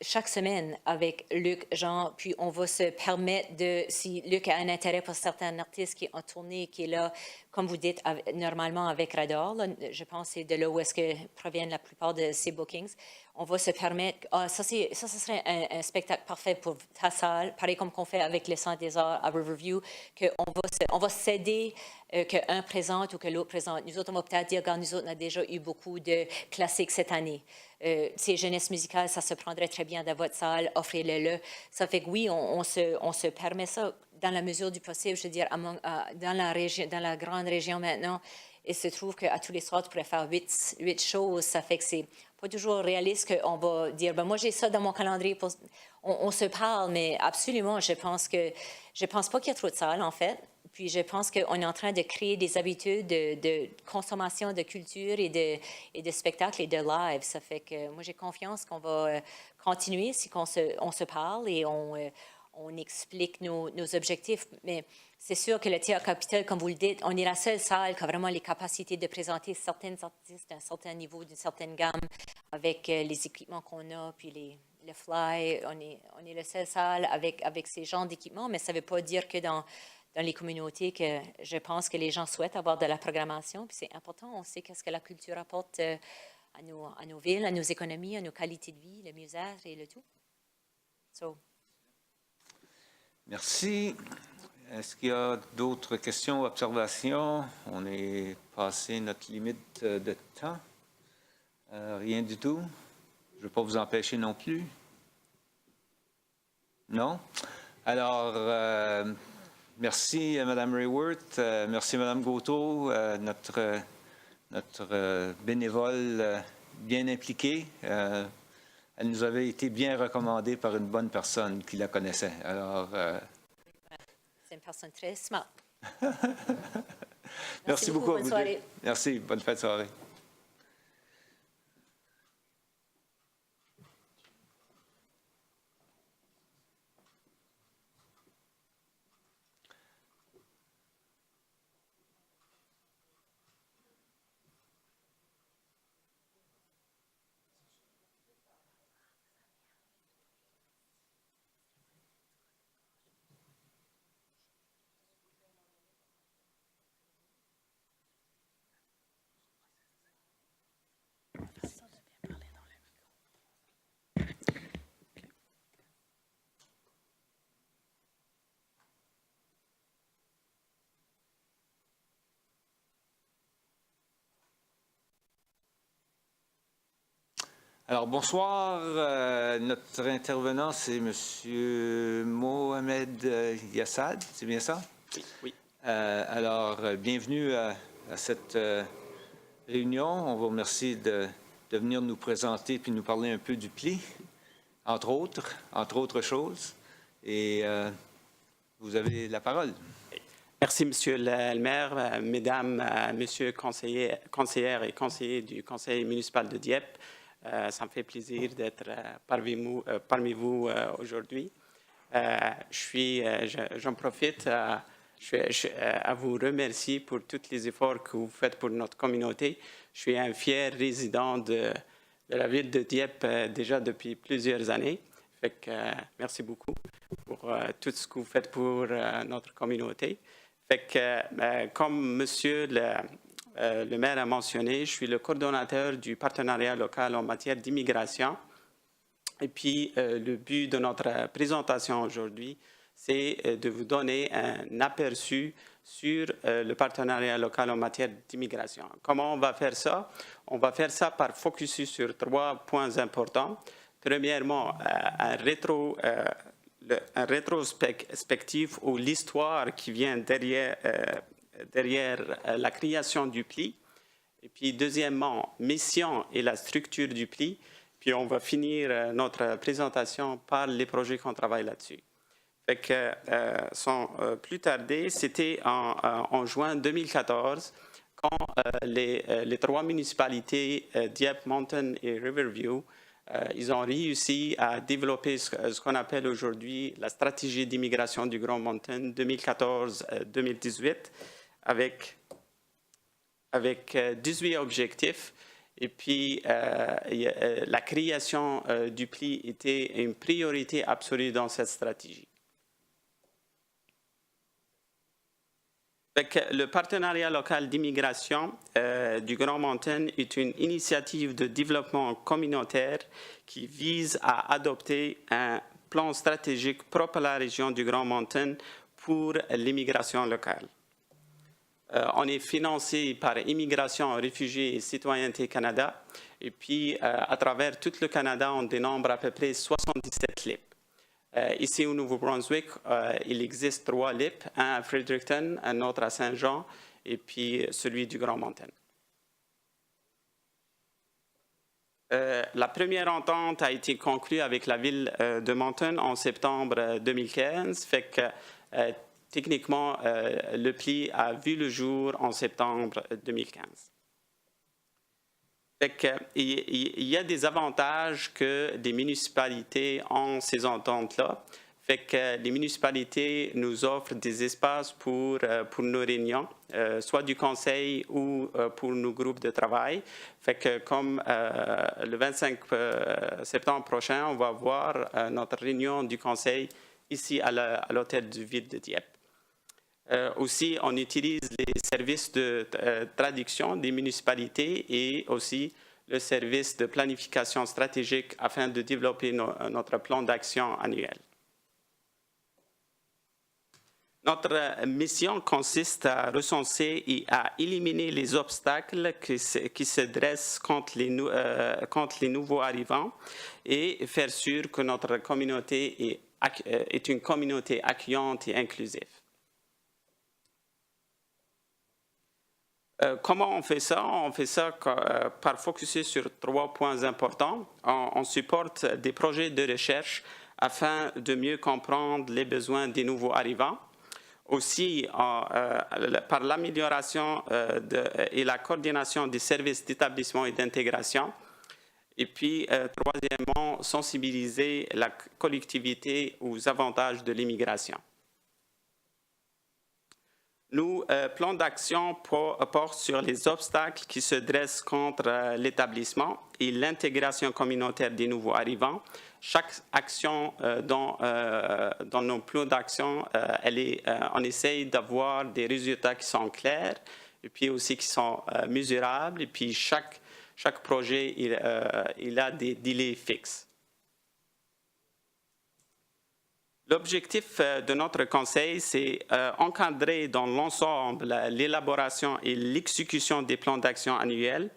chaque semaine avec Luc, Jean, puis on va se permettre si Luc a un intérêt pour certains artistes qui ont tourné, qui est là, comme vous dites, normalement avec Radar, là, je pense que c'est de là où est-ce que proviennent la plupart de ces bookings. On va se permettre, ça serait un spectacle parfait pour ta salle, pareil comme qu'on fait avec le Centre des arts à Riverview, qu'on va céder qu'un présente ou que l'autre présente. Nous autres, on va peut-être dire, regarde, nous autres, on a déjà eu beaucoup de classiques cette année. Ces jeunesses musicales, ça se prendrait très bien dans votre salle, offrez-le. Ça fait que oui, on se permet ça dans la mesure du possible, je veux dire, dans la grande région maintenant. Il se trouve qu'à tous les soirs, tu pourrais faire 8 choses. Ça fait que c'est pas toujours réaliste qu'on va dire, ben moi, j'ai ça dans mon calendrier. On se parle, mais absolument, je pense pas qu'il y a trop de salles, en fait. Puis je pense qu'on est en train de créer des habitudes de consommation de culture et de spectacles et de live. Ça fait que moi, j'ai confiance qu'on va continuer si on se parle et on explique nos objectifs. Mais c'est sûr que le Théâtre Capitole, comme vous le dites, on est la seule salle qui a vraiment les capacités de présenter certains artistes d'un certain niveau, d'une certaine gamme, avec les équipements qu'on a, puis le fly. On est la seule salle avec ces genres d'équipements, mais ça ne veut pas dire que dans les communautés que je pense que les gens souhaitent avoir de la programmation. Puis c'est important, on sait qu'est-ce que la culture apporte à nos villes, à nos économies, à nos qualités de vie, le mieux-être et le tout. Merci. Est-ce qu'il y a d'autres questions ou observations? On est passé notre limite de temps. Rien du tout. Je ne veux pas vous empêcher non plus. Non? Alors, merci Mme Rayworth, merci Mme Gautreau, notre bénévole bien impliquée. Elle nous avait été bien recommandée par une bonne personne qui la connaissait. Alors, c'est une personne très smart. Merci beaucoup. Bonne soirée. Merci. Bonne fin de soirée. Alors, bonsoir. Notre intervenant, c'est M. Mohamed Yassad, c'est bien ça? Oui. Alors, bienvenue à cette réunion. On vous remercie de venir nous présenter puis nous parler un peu du PLI, entre autres choses. Et vous avez la parole. Merci, Monsieur le maire, Mesdames, Messieurs conseillères et conseillers du Conseil municipal de Dieppe. Ça me fait plaisir d'être parmi vous aujourd'hui. J'en profite à vous remercier pour tous les efforts que vous faites pour notre communauté. Je suis un fier résident de la ville de Dieppe déjà depuis plusieurs années. Fait que, merci beaucoup pour tout ce que vous faites pour notre communauté. Fait que, comme Monsieur le maire a mentionné, je suis le coordonnateur du partenariat local en matière d'immigration. Et puis, le but de notre présentation aujourd'hui, c'est de vous donner un aperçu sur le partenariat local en matière d'immigration. Comment on va faire ça? On va faire ça par focus sur 3 points importants. Premièrement, un rétrospectif ou l'histoire qui vient derrière la création du PLI. Et puis, deuxièmement, mission et la structure du PLI. Puis, on va finir notre présentation par les projets qu'on travaille là-dessus. Fait que, sans plus tarder, c'était en juin 2014 quand les 3 municipalités, Dieppe, Moncton et Riverview, ils ont réussi à développer ce qu'on appelle aujourd'hui la stratégie d'immigration du Grand Moncton 2014-2018 avec 18 objectifs. Et puis, la création du PLI était une priorité absolue dans cette stratégie. Le partenariat local d'immigration du Grand Moncton est une initiative de développement communautaire qui vise à adopter un plan stratégique propre à la région du Grand Moncton pour l'immigration locale. On est financé par Immigration, Réfugiés et Citoyenneté Canada. Et puis, à travers tout le Canada, on dénombre à peu près 77 LIP. Ici au Nouveau-Brunswick, il existe 3 LIP, un à Fredericton, un autre à Saint-Jean et puis celui du Grand Moncton. La première entente a été conclue avec la ville de Moncton en septembre 2015, fait que techniquement, le PLI a vu le jour en septembre 2015. Il y a des avantages que des municipalités ont ces ententes-là. Fait que les municipalités nous offrent des espaces pour nos réunions, soit du conseil ou pour nos groupes de travail. Fait que comme le 25 septembre prochain, on va avoir notre réunion du conseil ici à l'hôtel de ville de Dieppe. Aussi, on utilise les services de traduction des municipalités et aussi le service de planification stratégique afin de développer notre plan d'action annuel. Notre mission consiste à recenser et à éliminer les obstacles qui se dressent contre les nouveaux arrivants et faire sûr que notre communauté est une communauté accueillante et inclusive. Comment on fait ça? On fait ça par focuser sur 3 points importants. On supporte des projets de recherche afin de mieux comprendre les besoins des nouveaux arrivants. Aussi, par l'amélioration et la coordination des services d'établissement et d'intégration. Et puis, troisièmement, sensibiliser la collectivité aux avantages de l'immigration. Nos plans d'action portent sur les obstacles qui se dressent contre l'établissement et l'intégration communautaire des nouveaux arrivants. Chaque action dans nos plans d'action, on essaye d'avoir des résultats qui sont clairs et puis aussi qui sont mesurables. Et puis chaque projet, il a des délais fixes. L'objectif de notre conseil, c'est encadrer dans l'ensemble l'élaboration et l'exécution des plans d'action annuels,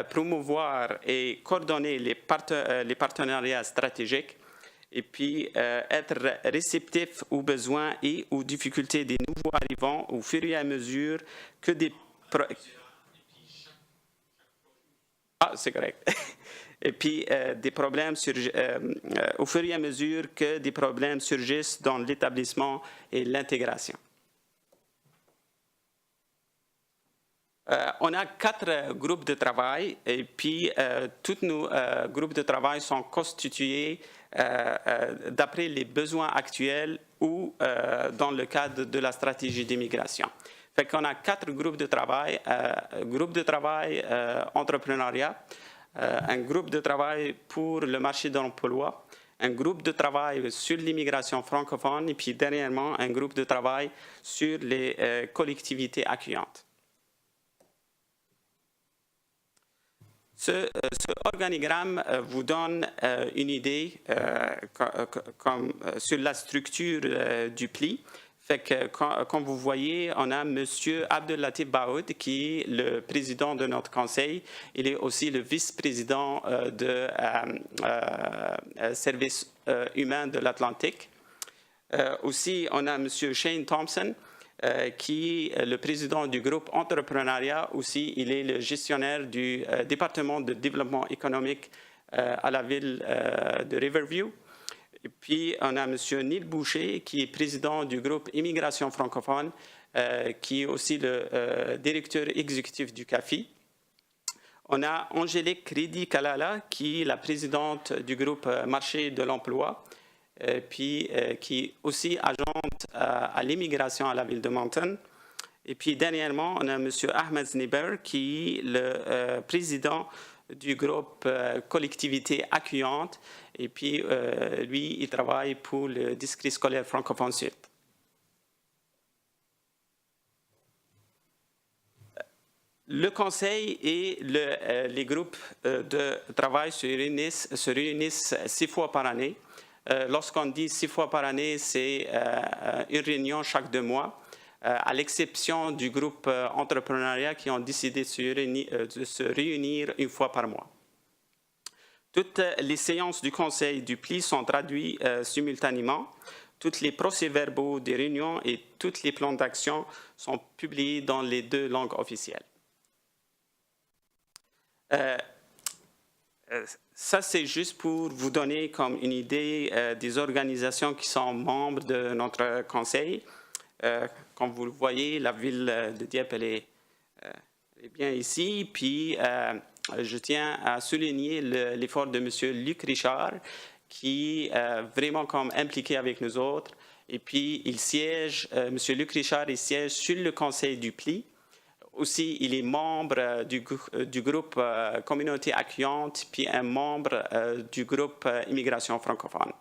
promouvoir et coordonner les partenariats stratégiques et puis être réceptif aux besoins et aux difficultés des nouveaux arrivants au fur et à mesure que des... c'est correct. Et puis, au fur et à mesure que des problèmes surgissent dans l'établissement et l'intégration. On a 4 groupes de travail et puis tous nos groupes de travail sont constitués d'après les besoins actuels ou dans le cadre de la stratégie d'immigration. Fait qu'on a 4 groupes de travail. Groupe de travail entrepreneuriat, un groupe de travail pour le marché de l'emploi, un groupe de travail sur l'immigration francophone et puis dernièrement un groupe de travail sur les collectivités accueillantes. Ce organigramme vous donne une idée sur la structure du pli. Fait que, comme vous voyez, on a M. Abdellatif Baoud, qui est le président de notre conseil. Il est aussi le vice-président de services humains de l'Atlantique. Aussi, on a M. Shane Thompson, qui est le président du groupe entrepreneuriat. Aussi, il est le gestionnaire du département de développement économique à la ville de Riverview. Et puis, on a M. Neil Boucher, qui est président du groupe Immigration francophone, qui est aussi le directeur exécutif du CAFI. On a Angélique Ridi-Kalala, qui est la présidente du groupe Marché de l'emploi, puis qui est aussi agente à l'immigration à la ville de Moncton. Et puis, dernièrement, on a M. Ahmed Zniber, qui est le président du groupe collectivité accueillante. Et puis, lui, il travaille pour le district scolaire francophone sud. Le conseil et les groupes de travail se réunissent 6 fois par année. Lorsqu'on dit 6 fois par année, c'est une réunion chaque 2 mois, à l'exception du groupe entrepreneuriat qui ont décidé de se réunir 1 fois par mois. Toutes les séances du Conseil du pli sont traduites simultanément. Tous les procès-verbaux des réunions et tous les plans d'action sont publiés dans les 2 langues officielles. Ça, c'est juste pour vous donner comme une idée des organisations qui sont membres de notre Conseil. Comme vous le voyez, la ville de Dieppe, elle est bien ici. Puis, je tiens à souligner l'effort de M. Luc Richard, qui est vraiment comme impliqué avec nous autres. Et puis, il siège, M. Luc Richard, il siège sur le conseil du pli. Aussi, il est membre du groupe Communauté accueillante, puis un membre du groupe Immigration francophone.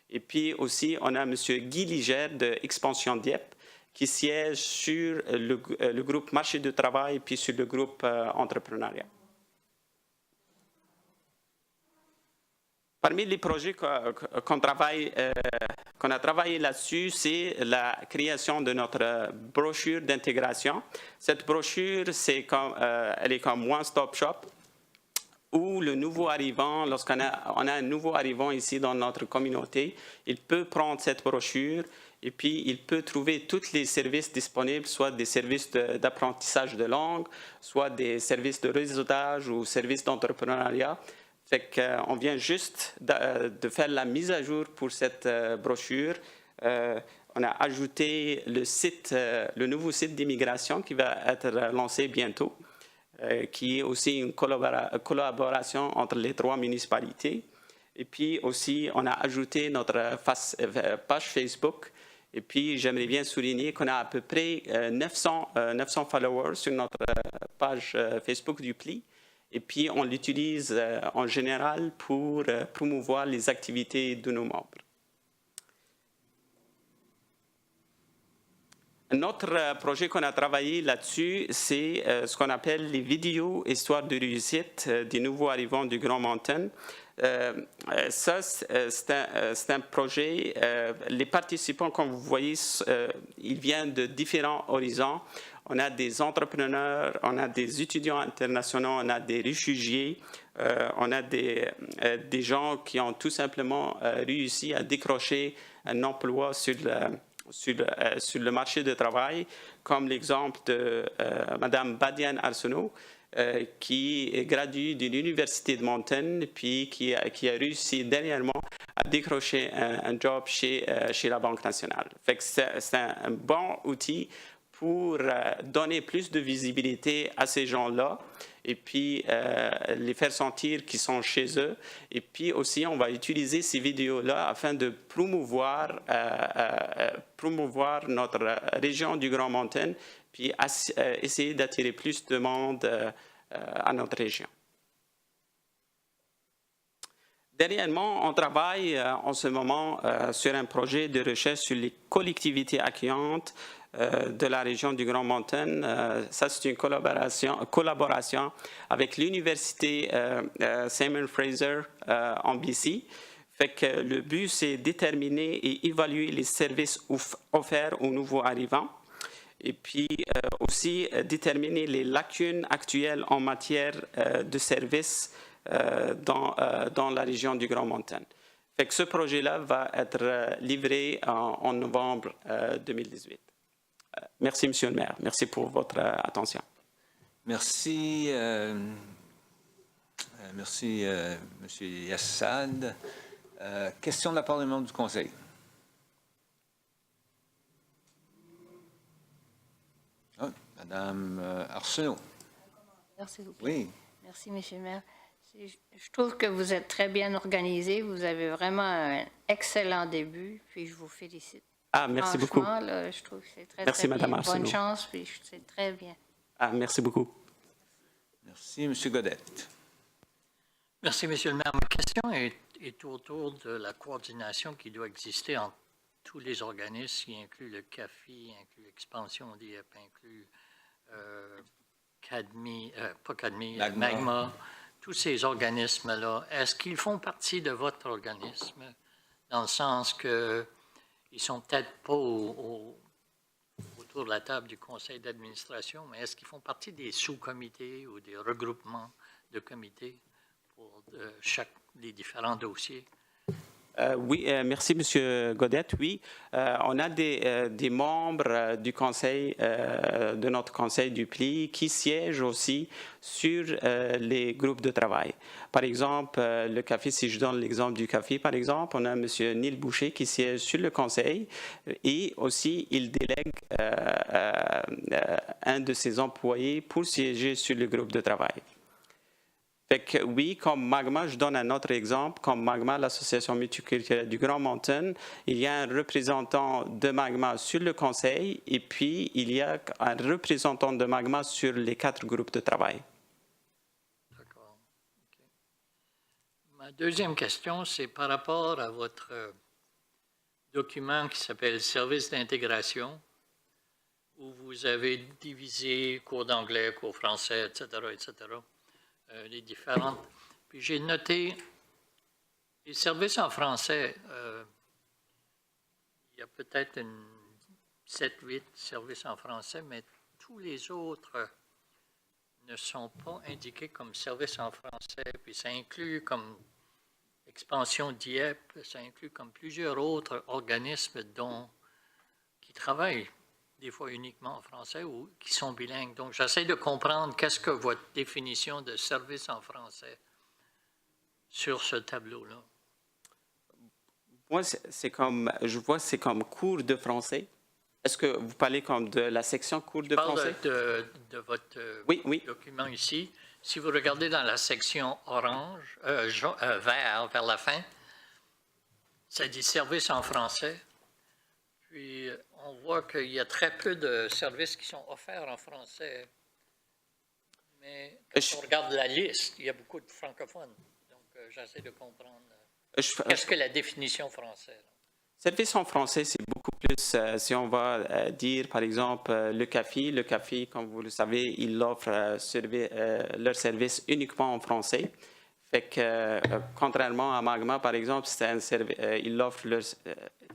Et puis aussi, on a M. Guy Ligère de Expansion Dieppe, qui siège sur le groupe Marché du travail, puis sur le groupe Entrepreneuriat. Parmi les projets qu'on a travaillé là-dessus, c'est la création de notre brochure d'intégration. Cette brochure, elle est comme One Stop Shop, où le nouveau arrivant, lorsqu'on a un nouveau arrivant ici dans notre communauté, il peut prendre cette brochure et puis il peut trouver tous les services disponibles, soit des services d'apprentissage de langue, soit des services de réseautage ou services d'entrepreneuriat. Fait qu'on vient juste de faire la mise à jour pour cette brochure. On a ajouté le nouveau site d'immigration qui va être lancé bientôt, qui est aussi une collaboration entre les 3 municipalités. Et puis aussi, on a ajouté notre page Facebook. Et puis, j'aimerais bien souligner qu'on a à peu près 900 followers sur notre page Facebook du pli. Et puis, on l'utilise en général pour promouvoir les activités de nos membres. Un autre projet qu'on a travaillé là-dessus, c'est ce qu'on appelle les vidéos Histoire de réussite des nouveaux arrivants du Grand Moncton. Ça, c'est un projet. Les participants, comme vous voyez, ils viennent de différents horizons. On a des entrepreneurs, on a des étudiants internationaux, on a des réfugiés, on a des gens qui ont tout simplement réussi à décrocher un emploi sur le marché du travail, comme l'exemple de Mme Badiane Arsenault, qui est graduée de l'Université de Moncton, puis qui a réussi dernièrement à décrocher un job chez la Banque nationale. Fait que c'est un bon outil pour donner plus de visibilité à ces gens-là et puis les faire sentir qu'ils sont chez eux. Et puis aussi, on va utiliser ces vidéos-là afin de promouvoir notre région du Grand Mountain, puis essayer d'attirer plus de monde à notre région. Dernièrement, on travaille en ce moment sur un projet de recherche sur les collectivités accueillantes de la région du Grand Mountain. Ça, c'est une collaboration avec l'Université Simon Fraser en BC. Fait que le but, c'est déterminer et évaluer les services offerts aux nouveaux arrivants. Et puis aussi déterminer les lacunes actuelles en matière de services dans la région du Grand Mountain. Fait que ce projet-là va être livré en novembre 2018. Merci, Monsieur le maire. Merci pour votre attention. Merci. Merci, Monsieur Yassad. Question de la part des membres du Conseil. Oh, Madame Arsenault. Merci beaucoup. Oui. Merci, Monsieur le maire. Je trouve que vous êtes très bien organisé. Vous avez vraiment un excellent début, puis je vous félicite. Ah, merci beaucoup. Là, je trouve que c'est très, merci, très Madame bien. Arsenault. Bonne chance, puis c'est très bien. Ah, merci beaucoup. Merci, Monsieur Godette. Merci, Monsieur le maire. Ma question est autour de la coordination qui doit exister entre tous les organismes, qui inclut le CAFI, inclut l'expansion d'IEP, inclut Magma, tous ces organismes-là. Est-ce qu'ils font partie de votre organisme, dans le sens qu'ils ne sont peut-être pas autour de la table du conseil d'administration, mais est-ce qu'ils font partie des sous-comités ou des regroupements de comités pour les différents dossiers? Oui, merci, Monsieur Godette. Oui, on a des membres du conseil, de notre conseil du PLI, qui siègent aussi sur les groupes de travail. Par exemple, le CAFI, si je donne l'exemple du CAFI, par exemple, on a Monsieur Neil Boucher qui siège sur le conseil et aussi il délègue un de ses employés pour siéger sur le groupe de travail. Fait que oui, comme Magma, je donne un autre exemple. Comme Magma, l'association multiculturelle du Grand Mountain, il y a un représentant de Magma sur le conseil et puis il y a un représentant de Magma sur les 4 groupes de travail. D'accord. Okay. Ma deuxième question, c'est par rapport à votre document qui s'appelle « Service d'intégration », où vous avez divisé cours d'anglais, cours français, etc., etc., les différentes. Puis j'ai noté les services en français. Il y a peut-être 7-8 services en français, mais tous les autres ne sont pas indiqués comme services en français. Puis ça inclut comme expansion d'IEP, ça inclut comme plusieurs autres organismes qui travaillent des fois uniquement en français ou qui sont bilingues. Donc, j'essaie de comprendre qu'est-ce que votre définition de service en français sur ce tableau-là. Moi, je vois c'est comme cours de français. Est-ce que vous parlez comme de la section cours de français? Je parle de votre document ici. Si vous regardez dans la section orange, vert vers la fin, ça dit service en français. Puis, on voit qu'il y a très peu de services qui sont offerts en français. Mais quand on regarde la liste, il y a beaucoup de francophones. Donc, j'essaie de comprendre qu'est-ce que la définition française. Service en français, c'est beaucoup plus, si on va dire, par exemple, le CAFI. Le CAFI, comme vous le savez, il offre leur service uniquement en français. Fait que, contrairement à Magma, par exemple,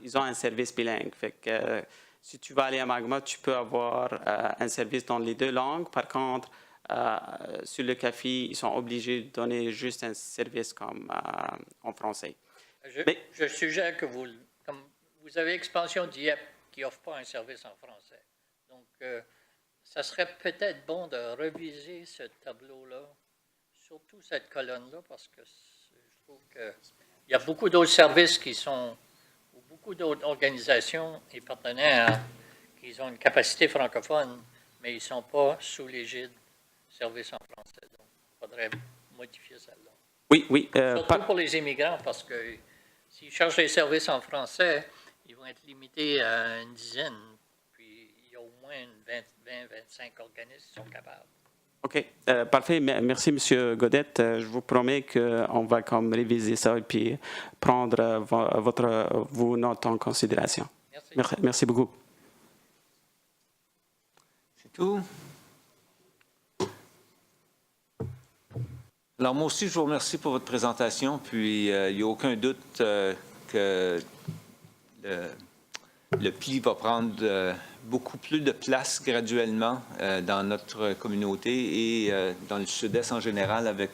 ils ont un service bilingue. Fait que, si tu vas aller à Magma, tu peux avoir un service dans les 2 langues. Par contre, sur le CAFI, ils sont obligés de donner juste un service comme en français. Je suggère que vous avez Expansion d'IEP qui n'offre pas un service en français. Donc, ça serait peut-être bon de reviser ce tableau-là, surtout cette colonne-là, parce que je trouve qu'il y a beaucoup d'autres services beaucoup d'autres organisations et partenaires qu'ils ont une capacité francophone, mais ils ne sont pas sous l'égide service en français. Donc, il faudrait modifier celle-là. Oui. Surtout pour les immigrants, parce que s'ils cherchent les services en français, ils vont être limités à une dizaine. Puis, il y a au moins 20-25 organismes qui sont capables. OK. Parfait. Merci, M. Godette. Je vous promets qu'on va comme réviser ça et puis prendre vos notes en considération. Merci beaucoup. C'est tout. Alors, moi aussi, je vous remercie pour votre présentation. Puis, il n'y a aucun doute que le PLI va prendre beaucoup plus de place graduellement dans notre communauté et dans le Sud-Est en général avec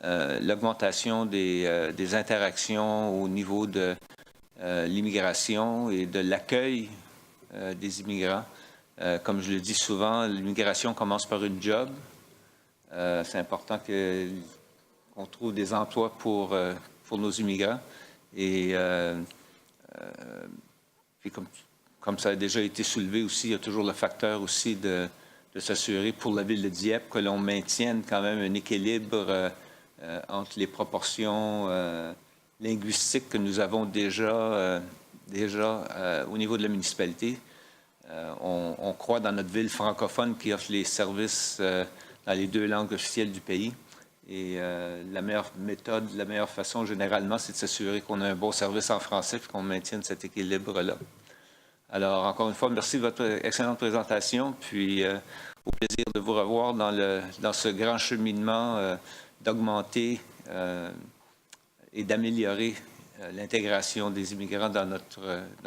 l'augmentation des interactions au niveau de l'immigration et de l'accueil des immigrants. Comme je le dis souvent, l'immigration commence par une job. C'est important qu'on trouve des emplois pour nos immigrants. Et puis comme ça a déjà été soulevé aussi, il y a toujours le facteur aussi de s'assurer pour la ville de Dieppe que l'on maintienne quand même un équilibre entre les proportions linguistiques que nous avons déjà au niveau de la municipalité. On croit dans notre ville francophone qui offre les services dans les 2 langues officielles du pays. Et la meilleure méthode, la meilleure façon, généralement, c'est de s'assurer qu'on a un bon service en français et qu'on maintienne cet équilibre-là. Alors, encore une fois, merci de votre excellente présentation, puis au plaisir de vous revoir dans ce grand cheminement d'augmenter et d'améliorer l'intégration des immigrants dans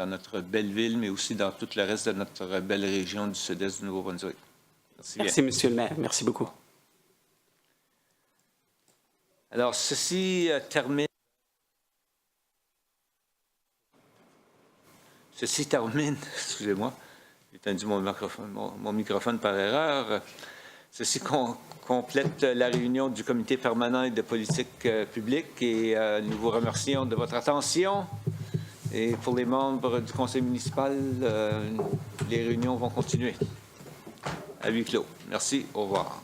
notre belle ville, mais aussi dans tout le reste de notre belle région du sud-est du Nouveau-Brunswick. Merci, Monsieur le maire. Merci beaucoup. Alors, ceci termine excusez-moi, j'ai éteint mon microphone par erreur. Ceci complète la réunion du comité permanent et de politique publique et nous vous remercions de votre attention. Et pour les membres du conseil municipal, les réunions vont continuer. À huis clos. Merci. Au revoir.